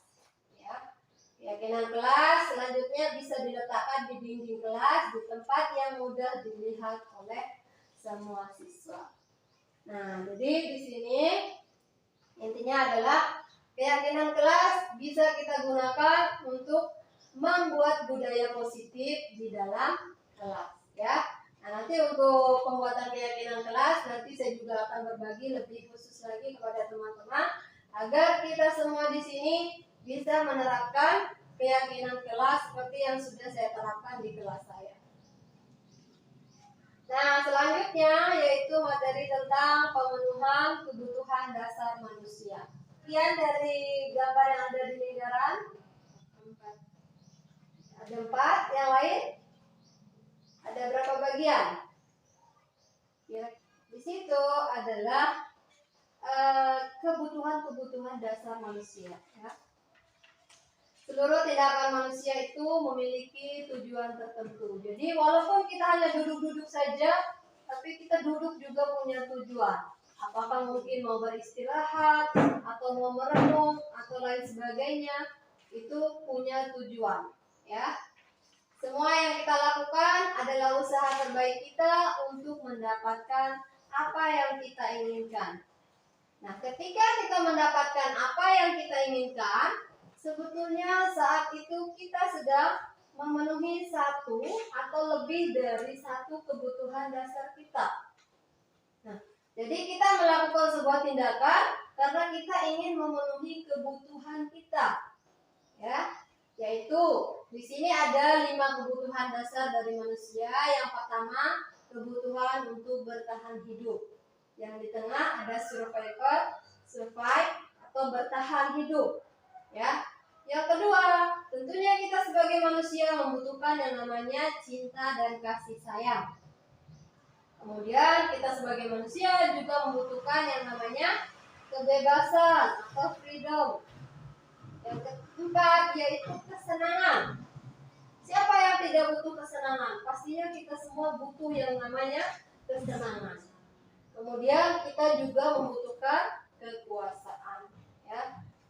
Ya. Keyakinan kelas selanjutnya bisa diletakkan di dinding kelas di tempat yang mudah dilihat oleh semua siswa. Nah, jadi di sini intinya adalah keyakinan kelas bisa kita gunakan untuk membuat budaya positif di dalam kelas, ya. Nah, nanti untuk pembuatan keyakinan kelas nanti saya juga akan berbagi lebih khusus lagi kepada teman-teman agar kita semua di sini bisa menerapkan keyakinan kelas seperti yang sudah saya terapkan di kelas saya. Nah, selanjutnya yaitu materi tentang pemenuhan kebutuhan dasar manusia. Sekian dari gambar yang ada di lingkaran. Ada 4, yang lain? Ada berapa bagian? Ya, di situ adalah kebutuhan-kebutuhan dasar manusia. Ya. Seluruh tindakan manusia itu memiliki tujuan tertentu. Jadi walaupun kita hanya duduk-duduk saja, tapi kita duduk juga punya tujuan. Apakah mungkin mau beristirahat, atau mau merenung, atau lain sebagainya, itu punya tujuan. Ya. Semua yang kita lakukan adalah usaha terbaik kita untuk mendapatkan apa yang kita inginkan. Nah, ketika kita mendapatkan apa yang kita inginkan, sebetulnya saat itu kita sedang memenuhi satu atau lebih dari satu kebutuhan dasar kita. Nah, jadi kita melakukan sebuah tindakan karena kita ingin memenuhi kebutuhan kita, ya, yaitu di sini ada 5 kebutuhan dasar dari manusia. Yang pertama, kebutuhan untuk bertahan hidup. Yang di tengah ada survive atau bertahan hidup, ya. Yang kedua, tentunya kita sebagai manusia membutuhkan yang namanya cinta dan kasih sayang. Kemudian kita sebagai manusia juga membutuhkan yang namanya kebebasan atau freedom. Yang keempat yaitu kesenangan. Siapa yang tidak butuh kesenangan? Pastinya kita semua butuh yang namanya kesenangan. Kemudian kita juga membutuhkan kekuasaan, ya.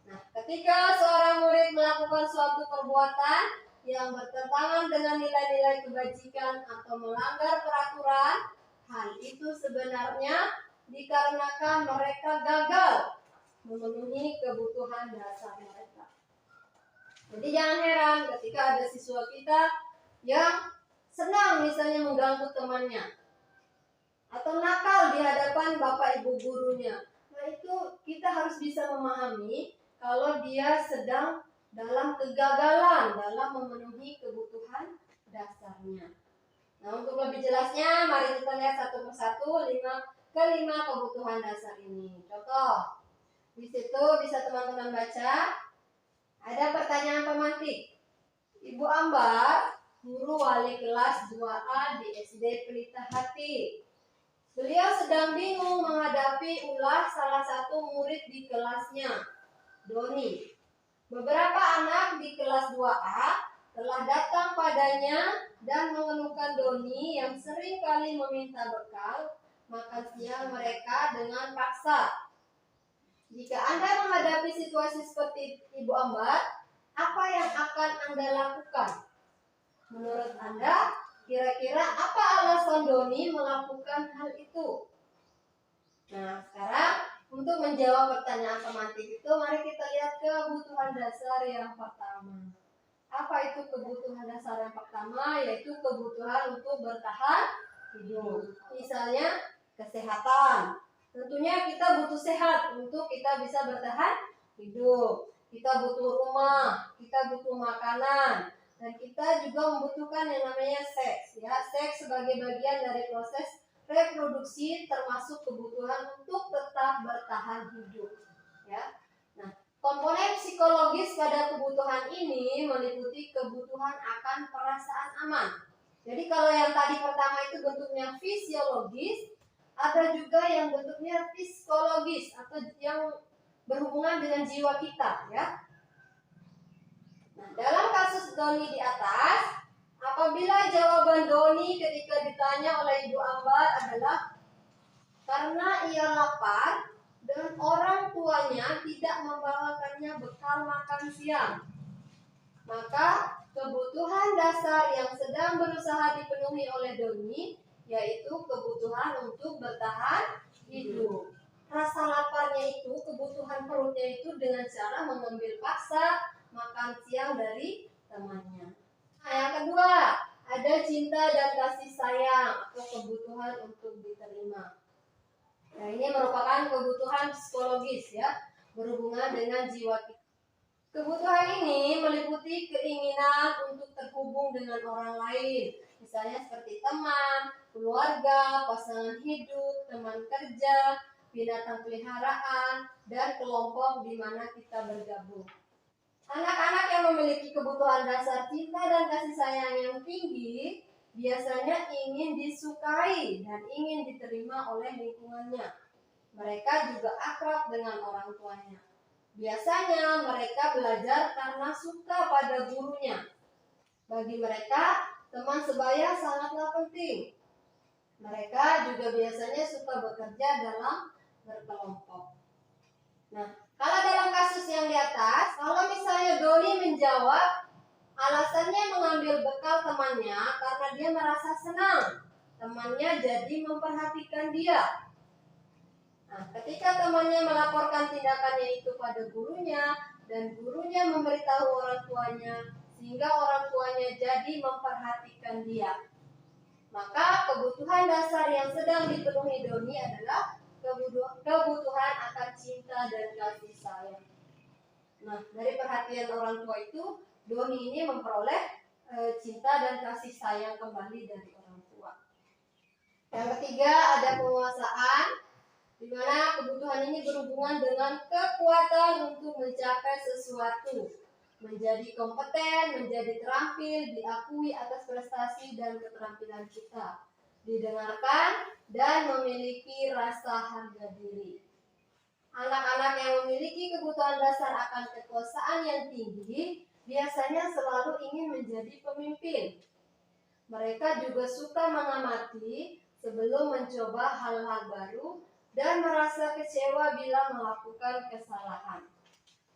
Nah, ketika seorang murid melakukan suatu perbuatan yang bertentangan dengan nilai-nilai kebajikan atau melanggar peraturan, hal itu sebenarnya dikarenakan mereka gagal memenuhi kebutuhan dasar mereka. Jadi jangan heran ketika ada siswa kita yang senang misalnya mengganggu temannya, atau nakal di hadapan bapak ibu gurunya. Nah, itu kita harus bisa memahami kalau dia sedang dalam kegagalan dalam memenuhi kebutuhan dasarnya. Nah, untuk lebih jelasnya, mari kita lihat satu persatu 5 kebutuhan dasar ini. Contoh, di situ bisa teman-teman baca. Ada pertanyaan pemantik. Ibu Ambar, guru wali kelas 2A di SD Pelita Hati. Beliau sedang bingung menghadapi ulah salah satu murid di kelasnya, Doni. Beberapa anak di kelas 2A telah datang padanya dan mengeluhkan Doni yang sering kali meminta bekal makan siang mereka dengan paksa. Jika Anda menghadapi situasi seperti Ibu Ambar, apa yang akan Anda lakukan? Menurut Anda, kira-kira apa alasan Doni melakukan hal itu? Nah, sekarang untuk menjawab pertanyaan tematik itu, mari kita lihat kebutuhan dasar yang pertama. Apa itu kebutuhan dasar yang pertama? Yaitu kebutuhan untuk bertahan hidup. Misalnya, kesehatan. Tentunya kita butuh sehat untuk kita bisa bertahan hidup. Kita butuh rumah, kita butuh makanan, dan kita juga membutuhkan yang namanya seks. Ya, seks sebagai bagian dari proses reproduksi termasuk kebutuhan untuk tetap bertahan hidup. Ya. Nah, komponen psikologis pada kebutuhan ini meliputi kebutuhan akan perasaan aman. Jadi kalau yang tadi pertama itu bentuknya fisiologis, ada juga yang bentuknya psikologis atau yang berhubungan dengan jiwa kita, ya. Nah, dalam kasus Doni di atas, apabila jawaban Doni ketika ditanya oleh Ibu Ambar adalah karena ia lapar dan orang tuanya tidak membawakannya bekal makan siang, maka kebutuhan dasar yang sedang berusaha dipenuhi oleh Doni yaitu kebutuhan untuk bertahan hidup. Rasa laparnya itu, kebutuhan perutnya itu dengan cara mengambil paksa makan siang dari temannya. Nah, yang kedua, ada cinta dan kasih sayang atau kebutuhan untuk diterima. Nah, ini merupakan kebutuhan psikologis, ya, berhubungan dengan jiwa kita. Kebutuhan ini meliputi keinginan untuk terhubung dengan orang lain, misalnya seperti teman, keluarga, pasangan hidup, teman kerja, binatang peliharaan, dan kelompok di mana kita bergabung. Anak-anak yang memiliki kebutuhan dasar cinta dan kasih sayang yang tinggi biasanya ingin disukai dan ingin diterima oleh lingkungannya. Mereka juga akrab dengan orang tuanya. Biasanya mereka belajar karena suka pada gurunya. Bagi mereka, teman sebaya sangatlah penting. Mereka juga biasanya suka bekerja dalam berkelompok. Nah, kalau dalam kasus yang di atas, kalau misalnya Doni menjawab alasannya mengambil bekal temannya karena dia merasa senang temannya jadi memperhatikan dia. Nah, ketika temannya melaporkan tindakannya itu pada gurunya dan gurunya memberitahu orang tuanya sehingga orang tuanya jadi memperhatikan dia, maka kebutuhan dasar yang sedang dipenuhi Doni adalah kebutuhan akan cinta dan kasih sayang. Nah, dari perhatian orang tua itu, Doni ini memperoleh cinta dan kasih sayang kembali dari orang tua. Yang ketiga, ada penguasaan, di mana kebutuhan ini berhubungan dengan kekuatan untuk mencapai sesuatu, menjadi kompeten, menjadi terampil, diakui atas prestasi dan keterampilan kita, didengarkan, dan memiliki rasa harga diri. Anak-anak yang memiliki kebutuhan dasar akan kekuasaan yang tinggi biasanya selalu ingin menjadi pemimpin. Mereka juga suka mengamati sebelum mencoba hal-hal baru dan merasa kecewa bila melakukan kesalahan.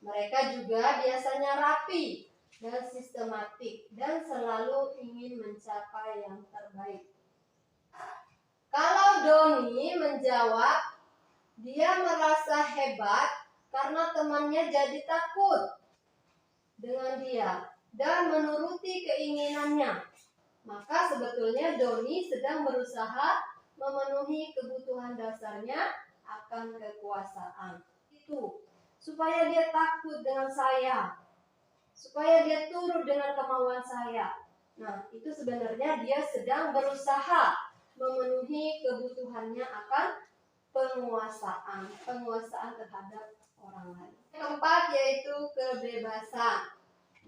Mereka juga biasanya rapi dan sistematik dan selalu ingin mencapai yang terbaik. Kalau Doni menjawab, dia merasa hebat karena temannya jadi takut dengan dia dan menuruti keinginannya. Maka sebetulnya Doni sedang berusaha memenuhi kebutuhan dasarnya akan kekuasaan. Itu supaya dia takut dengan saya, supaya dia turut dengan kemauan saya. Nah, itu sebenarnya dia sedang berusaha memenuhi kebutuhannya akan penguasaan terhadap orang lain. Yang keempat yaitu kebebasan.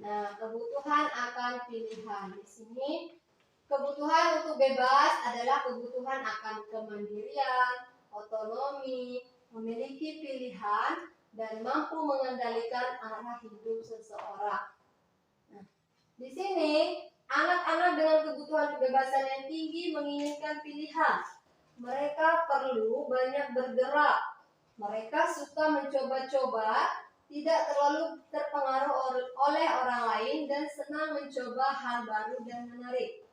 Nah, kebutuhan akan pilihan. Di sini kebutuhan untuk bebas adalah kebutuhan akan kemandirian, otonomi, memiliki pilihan, dan mampu mengendalikan arah hidup seseorang. Nah, Di sini, anak-anak dengan kebutuhan kebebasan yang tinggi menginginkan pilihan. Mereka perlu banyak bergerak. Mereka suka mencoba-coba, tidak terlalu terpengaruh oleh orang lain, dan senang mencoba hal baru dan menarik.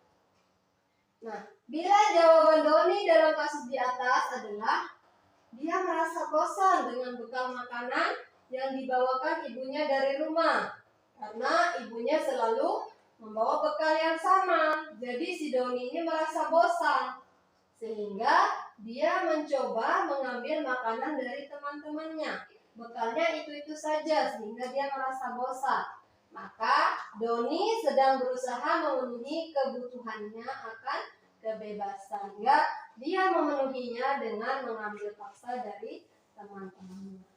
Nah, bila jawaban Doni dalam kasus di atas adalah dia merasa bosan dengan bekal makanan yang dibawakan ibunya dari rumah. Karena ibunya selalu membawa bekal yang sama. Jadi si Doni ini merasa bosan. Sehingga dia mencoba mengambil makanan dari teman-temannya. Bekalnya itu-itu saja sehingga dia merasa bosan. Maka Doni sedang berusaha memenuhi kebutuhannya akan kebebasan. Sehingga dia memenuhinya dengan mengambil paksa dari teman-temannya.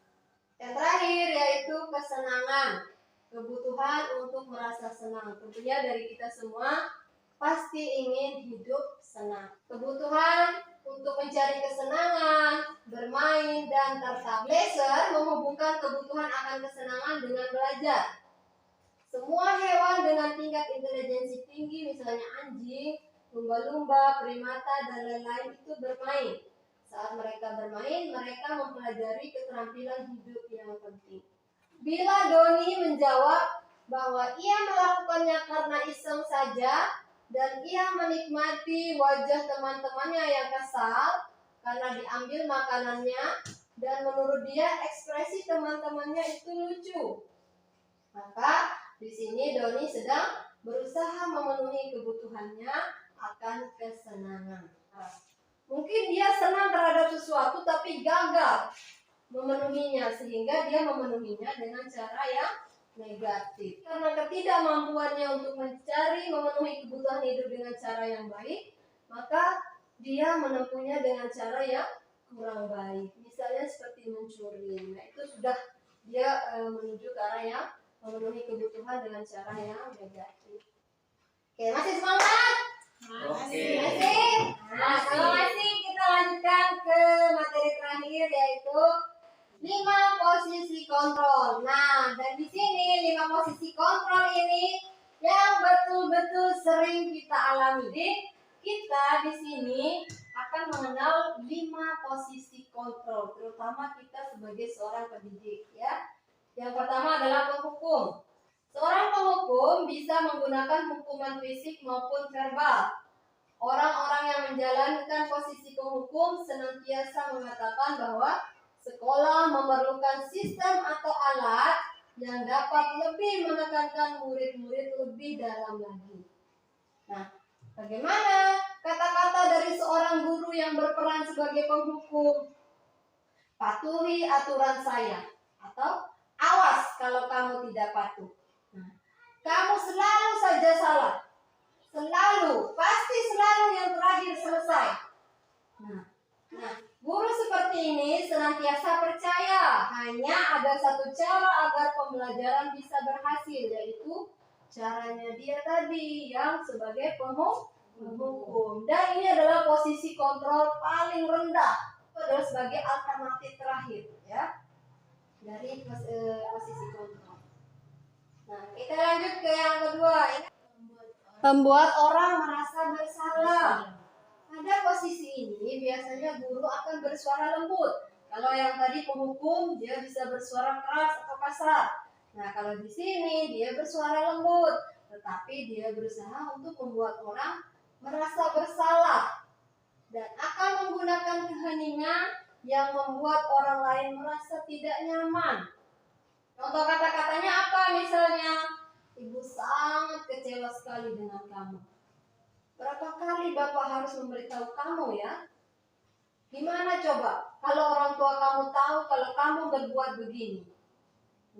Yang terakhir yaitu kesenangan. Kebutuhan untuk merasa senang. Tentunya dari kita semua pasti ingin hidup senang. Kebutuhan untuk mencari kesenangan, bermain, dan tertawa. Blazer menghubungkan kebutuhan akan kesenangan dengan belajar. Semua hewan dengan tingkat intelijensi tinggi, misalnya anjing, lumba-lumba, primata, dan lain-lain itu bermain. Saat mereka bermain, mereka mempelajari keterampilan hidup yang penting. Bila Doni menjawab bahwa ia melakukannya karena iseng saja dan ia menikmati wajah teman-temannya yang kesal karena diambil makanannya dan menurut dia ekspresi teman-temannya itu lucu, maka di sini Doni sedang berusaha memenuhi kebutuhannya akan kesenangan. Mungkin dia senang terhadap sesuatu tapi gagal memenuhinya sehingga dia memenuhinya dengan cara yang negatif. Karena ketidakmampuannya untuk memenuhi kebutuhan hidup dengan cara yang baik, maka dia menempuhnya dengan cara yang kurang baik. Misalnya seperti mencuri. Nah, itu sudah dia menuju ke arah yang memenuhi kebutuhan dengan cara yang negatif. Oke, masih semangat? Masih. Masih? Nah, kalau masih kita lanjutkan ke materi terakhir yaitu 5 posisi kontrol. Nah, dan di sini 5 posisi kontrol ini yang betul-betul sering kita alami. Jadi, kita di sini akan mengenal 5 posisi kontrol, terutama kita sebagai seorang pendidik, ya. Yang pertama adalah penghukum. Seorang penghukum bisa menggunakan hukuman fisik maupun verbal. Orang-orang yang menjalankan posisi penghukum senantiasa mengatakan bahwa sekolah memerlukan sistem atau alat yang dapat lebih menekankan murid-murid lebih dalam lagi. Nah, bagaimana kata-kata dari seorang guru yang berperan sebagai penghukum? Patuhi aturan saya, atau awas kalau kamu tidak patuh. Nah, kamu selalu saja salah. Selalu, pasti selalu yang terakhir selesai. Nah, guru seperti ini senantiasa percaya hanya ada satu cara agar pembelajaran bisa berhasil, yaitu caranya dia tadi yang sebagai penghukum. Dan ini adalah posisi kontrol paling rendah. Itu adalah sebagai alternatif terakhir, ya, dari posisi kontrol. Nah, kita lanjut ke yang kedua. Membuat orang merasa bersalah. Pada posisi ini biasanya guru akan bersuara lembut. Kalau yang tadi penghukum dia bisa bersuara keras atau kasar. Nah, kalau di sini dia bersuara lembut, tetapi dia berusaha untuk membuat orang merasa bersalah dan akan menggunakan keheningan yang membuat orang lain merasa tidak nyaman. Contoh kata-katanya apa misalnya? Ibu sangat kecewa sekali dengan kamu. Berapa kali Bapak harus memberitahu kamu ya? Gimana coba kalau orang tua kamu tahu kalau kamu berbuat begini?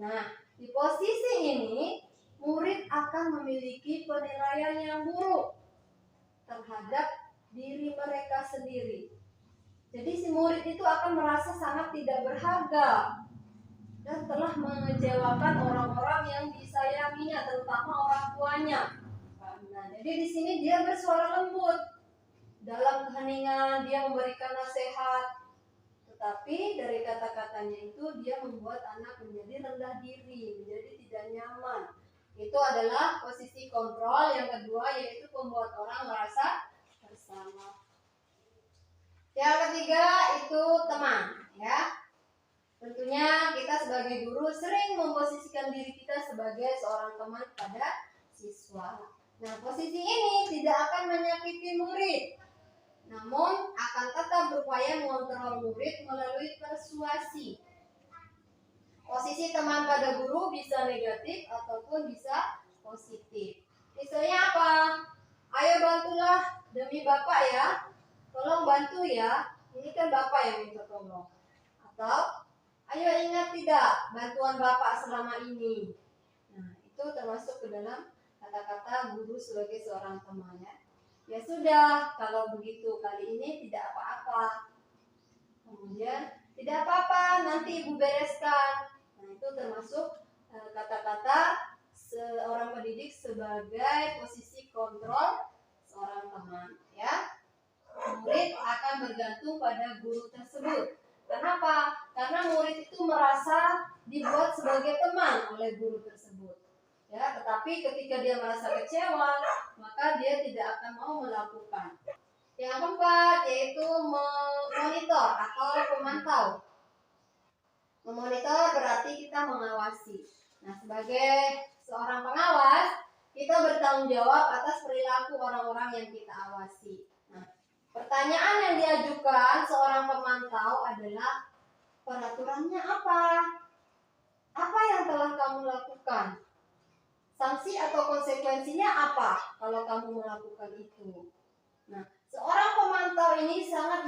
Nah, di posisi ini murid akan memiliki penilaian yang buruk terhadap diri mereka sendiri. Jadi si murid itu akan merasa sangat tidak berharga dan telah mengecewakan orang-orang yang disayanginya, terutama orang tuanya. Nah, jadi di sini dia bersuara lembut, dalam keheningan dia memberikan nasihat, tetapi dari kata-katanya itu dia membuat anak menjadi rendah diri, menjadi tidak nyaman. Itu adalah posisi kontrol. Yang kedua yaitu membuat orang merasa bersalah. Yang ketiga itu teman, ya. Tentunya kita sebagai guru sering memposisikan diri kita sebagai seorang teman pada siswa. Nah, posisi ini tidak akan menyakiti murid, namun akan tetap berupaya mengontrol murid melalui persuasi. Posisi teman pada guru bisa negatif ataupun bisa positif. Misalnya apa? Ayo bantulah demi Bapak ya. Tolong bantu ya. Ini kan Bapak yang minta tolong. Atau ayo ingat tidak bantuan Bapak selama ini. Nah, itu termasuk ke dalam kata-kata guru sebagai seorang teman ya. Ya sudah, kalau begitu kali ini tidak apa-apa. Kemudian tidak apa-apa, nanti Ibu bereskan. Nah, itu termasuk kata-kata seorang pendidik sebagai posisi kontrol seorang teman ya. Murid akan bergantung pada guru tersebut. Kenapa? Karena murid itu merasa dibuat sebagai teman oleh guru tersebut. Ya, tetapi ketika dia merasa kecewa, maka dia tidak akan mau melakukan. Yang keempat yaitu memonitor atau pemantau. Memonitor berarti kita mengawasi. Nah, sebagai seorang pengawas, kita bertanggung jawab atas perilaku orang-orang yang kita awasi. Nah, pertanyaan yang diajukan seorang pemantau adalah peraturannya apa? Apa yang telah kamu lakukan? Sanksi atau konsekuensinya apa kalau kamu melakukan itu? Nah, seorang pemantau ini sangat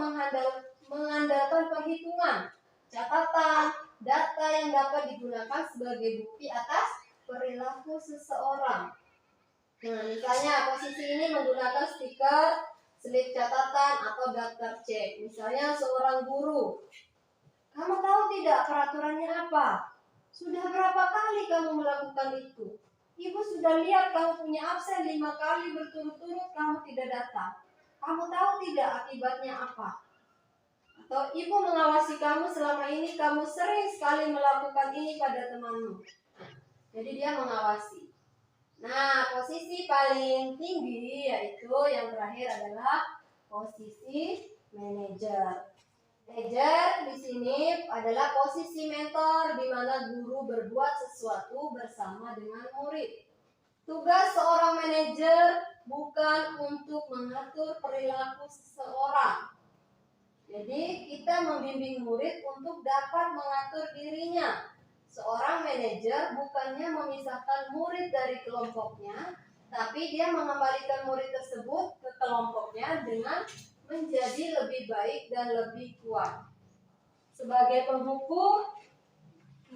mengandalkan perhitungan, catatan, data yang dapat digunakan sebagai bukti atas perilaku seseorang. Nah, misalnya posisi ini menggunakan stiker, slip catatan, atau daftar cek. Misalnya seorang guru. Kamu tahu tidak peraturannya apa? Sudah berapa kali kamu melakukan itu? Ibu sudah lihat kamu punya absen 5 kali berturut-turut kamu tidak datang. Kamu tahu tidak akibatnya apa? Atau ibu mengawasi kamu selama ini, kamu sering sekali melakukan ini pada temanmu. Jadi dia mengawasi. Nah, posisi paling tinggi yaitu yang terakhir adalah posisi manajer. Manajer di sini adalah posisi mentor di mana guru berbuat sesuatu bersama dengan murid. Tugas seorang manajer bukan untuk mengatur perilaku seseorang. Jadi kita membimbing murid untuk dapat mengatur dirinya. Seorang manajer bukannya memisahkan murid dari kelompoknya, tapi dia mengembalikan murid tersebut ke kelompoknya dengan menjadi lebih baik dan lebih kuat. Sebagai penghukum,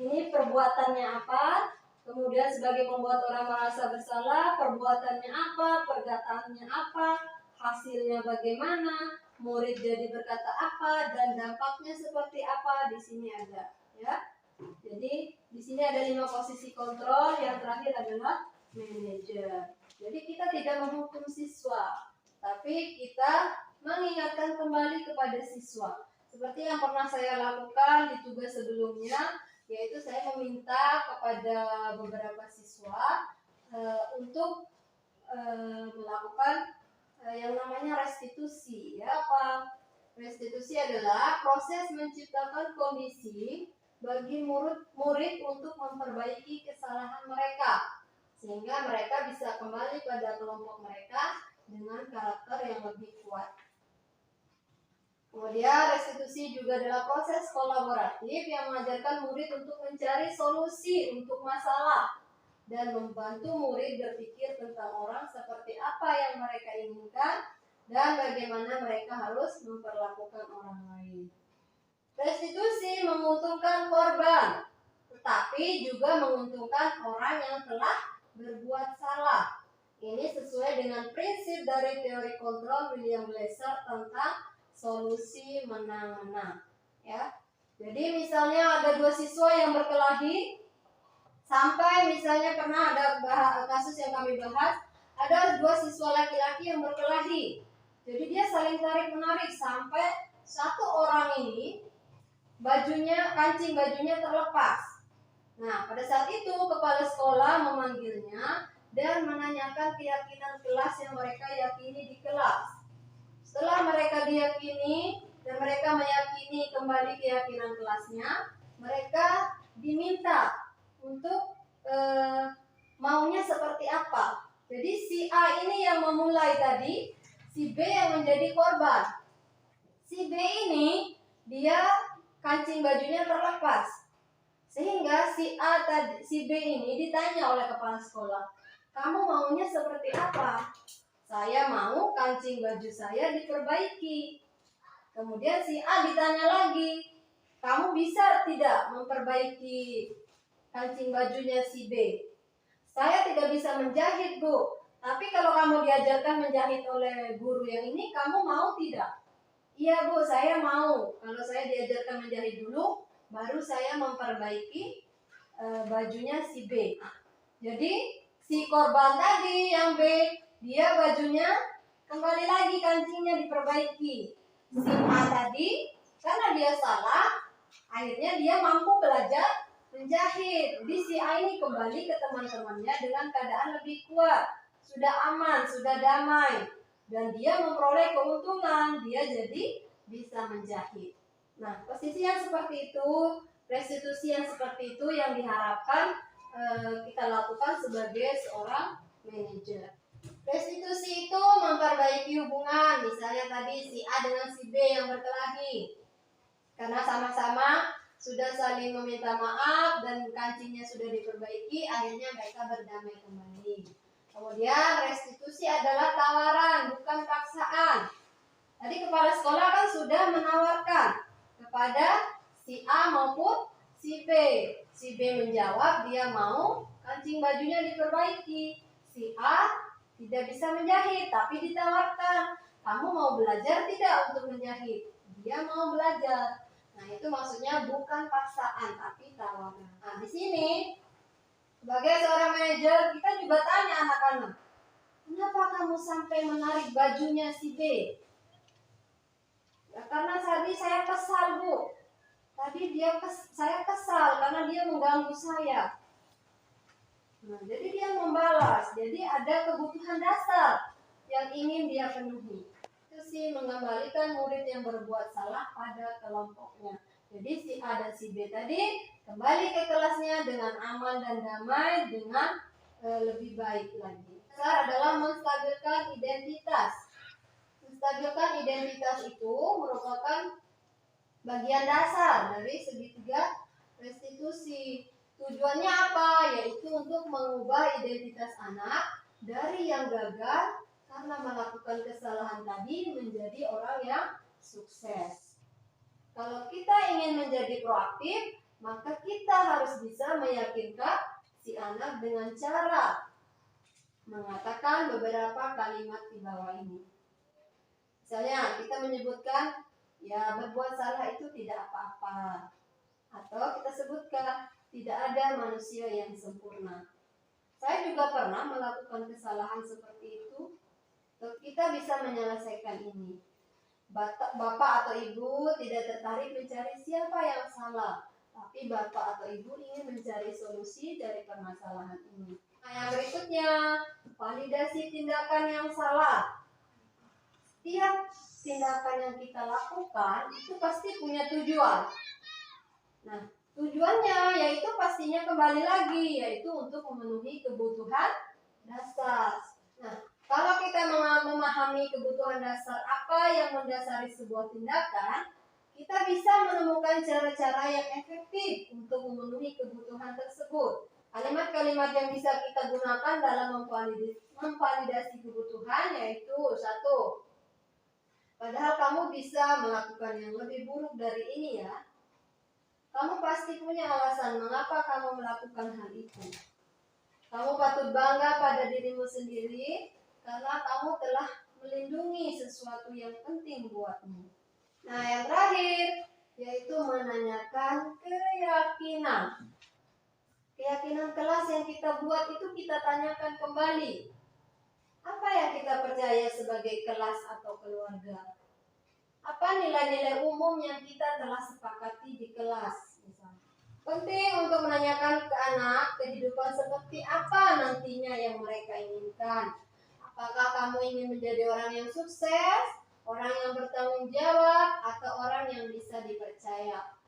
ini perbuatannya apa? Kemudian sebagai membuat orang merasa bersalah, perbuatannya apa, perkataannya apa, hasilnya bagaimana, murid jadi berkata apa, dan dampaknya seperti apa, di sini ada, ya. Jadi di sini ada 5 posisi kontrol, yang terakhir adalah manajer. Jadi kita tidak menghukum siswa, tapi kita mengingatkan kembali kepada siswa. Seperti yang pernah saya lakukan di tugas sebelumnya, yaitu saya meminta kepada beberapa siswa untuk melakukan yang namanya restitusi. Ya, apa? Restitusi adalah proses menciptakan kondisi bagi murid untuk memperbaiki kesalahan mereka, sehingga mereka bisa kembali pada kelompok mereka dengan karakter yang lebih kuat. Kemudian restitusi juga adalah proses kolaboratif yang mengajarkan murid untuk mencari solusi untuk masalah dan membantu murid berpikir tentang orang seperti apa yang mereka inginkan dan bagaimana mereka harus memperlakukan orang lain. Restitusi menguntungkan korban, tetapi juga menguntungkan orang yang telah berbuat salah. Ini sesuai dengan prinsip dari teori kontrol William Glasser tentang solusi menang-menang, ya. Jadi misalnya ada 2 siswa yang berkelahi, sampai misalnya pernah ada kasus yang kami bahas, ada 2 siswa laki-laki yang berkelahi. Jadi dia saling tarik-menarik sampai satu orang ini kancing bajunya terlepas. Nah, pada saat itu kepala sekolah memanggilnya dan menanyakan keyakinan kelas yang mereka yakini di kelas. Setelah mereka diyakini dan mereka meyakini kembali keyakinan kelasnya, mereka diminta untuk maunya seperti apa. Jadi si A ini yang memulai tadi, si B yang menjadi korban. Si B ini dia kancing bajunya terlepas. Sehingga si A tadi, si B ini ditanya oleh kepala sekolah, "Kamu maunya seperti apa?" "Saya mau kancing baju saya diperbaiki." Kemudian si A ditanya lagi, "Kamu bisa tidak memperbaiki kancing bajunya si B?" "Saya tidak bisa menjahit, Bu. Tapi kalau kamu diajarkan menjahit oleh guru yang ini, kamu mau tidak?" "Iya, Bu, saya mau. Kalau saya diajarkan menjahit dulu, baru saya memperbaiki bajunya si B." Jadi si korban tadi yang B, dia bajunya kembali lagi kancingnya diperbaiki. Si A tadi karena dia salah, akhirnya dia mampu belajar menjahit. Jadi si A ini kembali ke teman-temannya dengan keadaan lebih kuat, sudah aman, sudah damai, dan dia memperoleh keuntungan. Dia jadi bisa menjahit. Nah, posisi yang seperti itu, restitusi yang seperti itu yang diharapkan kita lakukan sebagai seorang manajer. Restitusi itu memperbaiki hubungan, misalnya tadi si A dengan si B yang berkelahi karena sama-sama sudah saling meminta maaf dan kancingnya sudah diperbaiki, akhirnya mereka berdamai kembali. Kemudian restitusi adalah tawaran, bukan paksaan. Tadi kepala sekolah kan sudah menawarkan kepada si A maupun si B. Si B menjawab dia mau kancing bajunya diperbaiki. Si A tidak bisa menjahit, tapi ditawarkan, "Kamu mau belajar tidak untuk menjahit?" Dia mau belajar. Nah, itu maksudnya bukan paksaan, tapi tawaran. Nah, di sini sebagai seorang manajer, kita juga tanya anak-anak, "Kenapa kamu sampai menarik bajunya si B?" "Ya, karena tadi saya kesal, Bu. Tadi saya kesal karena dia mengganggu saya." Nah, jadi dia membalas. Jadi ada kebutuhan dasar yang ingin dia penuhi. Itu sih mengembalikan murid yang berbuat salah pada kelompoknya. Jadi si A dan si B tadi kembali ke kelasnya dengan aman dan damai, dengan lebih baik lagi. Dasar adalah menstabilkan identitas. Menstabilkan identitas itu merupakan bagian dasar dari segitiga restitusi. Tujuannya apa? Yaitu untuk mengubah identitas anak dari yang gagal karena melakukan kesalahan tadi menjadi orang yang sukses. Kalau kita ingin menjadi proaktif, maka kita harus bisa meyakinkan si anak dengan cara mengatakan beberapa kalimat di bawah ini. Misalnya kita menyebutkan, "Ya, berbuat salah itu tidak apa-apa." Atau kita sebutkan, "Tidak ada manusia yang sempurna." Saya juga pernah melakukan kesalahan seperti itu. Kita bisa menyelesaikan ini. Bapak atau ibu tidak tertarik mencari siapa yang salah, tapi bapak atau ibu ingin mencari solusi dari permasalahan ini. Nah, yang berikutnya, validasi tindakan yang salah. Setiap tindakan yang kita lakukan itu pasti punya tujuan. Nah, tujuannya yaitu pastinya kembali lagi, yaitu untuk memenuhi kebutuhan dasar. Nah, kalau kita memahami kebutuhan dasar apa yang mendasari sebuah tindakan, kita bisa menemukan cara-cara yang efektif untuk memenuhi kebutuhan tersebut. Kalimat-kalimat yang bisa kita gunakan dalam memvalidasi kebutuhan yaitu 1. "Padahal kamu bisa melakukan yang lebih buruk dari ini ya. Kamu pasti punya alasan mengapa kamu melakukan hal itu. Kamu patut bangga pada dirimu sendiri karena kamu telah melindungi sesuatu yang penting buatmu." Nah, yang terakhir yaitu menanyakan keyakinan. Keyakinan kelas yang kita buat itu kita tanyakan kembali. Apa yang kita percaya sebagai kelas atau keluarga? Apa nilai-nilai umum yang kita telah sepakati di kelas misalnya? Penting untuk menanyakan ke anak kehidupan seperti apa nantinya yang mereka inginkan. Apakah kamu ingin menjadi orang yang sukses, orang yang bertanggung jawab, atau orang yang bisa dipercaya?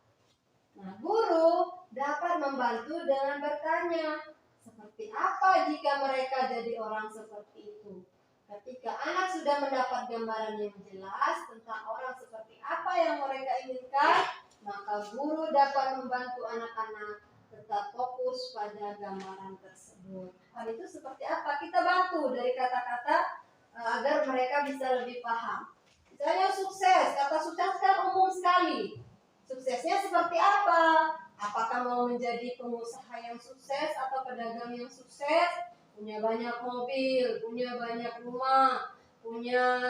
Nah, guru dapat membantu dengan bertanya, seperti apa jika mereka jadi orang seperti itu? Ketika anak sudah mendapat gambaran yang jelas tentang orang seperti apa yang mereka inginkan, maka guru dapat membantu anak-anak tetap fokus pada gambaran tersebut. Hal itu seperti apa? Kita bantu dari kata-kata agar mereka bisa lebih paham. Misalnya sukses, kata sukses kan umum sekali. Suksesnya seperti apa? Apakah mau menjadi pengusaha yang sukses atau pedagang yang sukses? Punya banyak mobil, punya banyak rumah, punya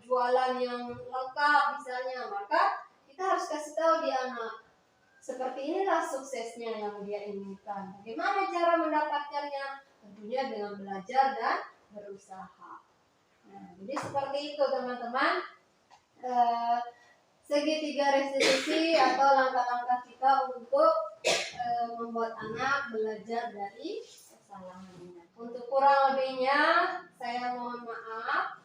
jualan yang lengkap misalnya. Maka kita harus kasih tahu dia anak, seperti inilah suksesnya yang dia inginkan. Bagaimana cara mendapatkannya? Tentunya dengan belajar dan berusaha. Nah, jadi seperti itu teman-teman. Segitiga restitusi atau langkah-langkah kita untuk membuat anak belajar dari kesalahannya. Untuk kurang lebihnya, saya mohon maaf.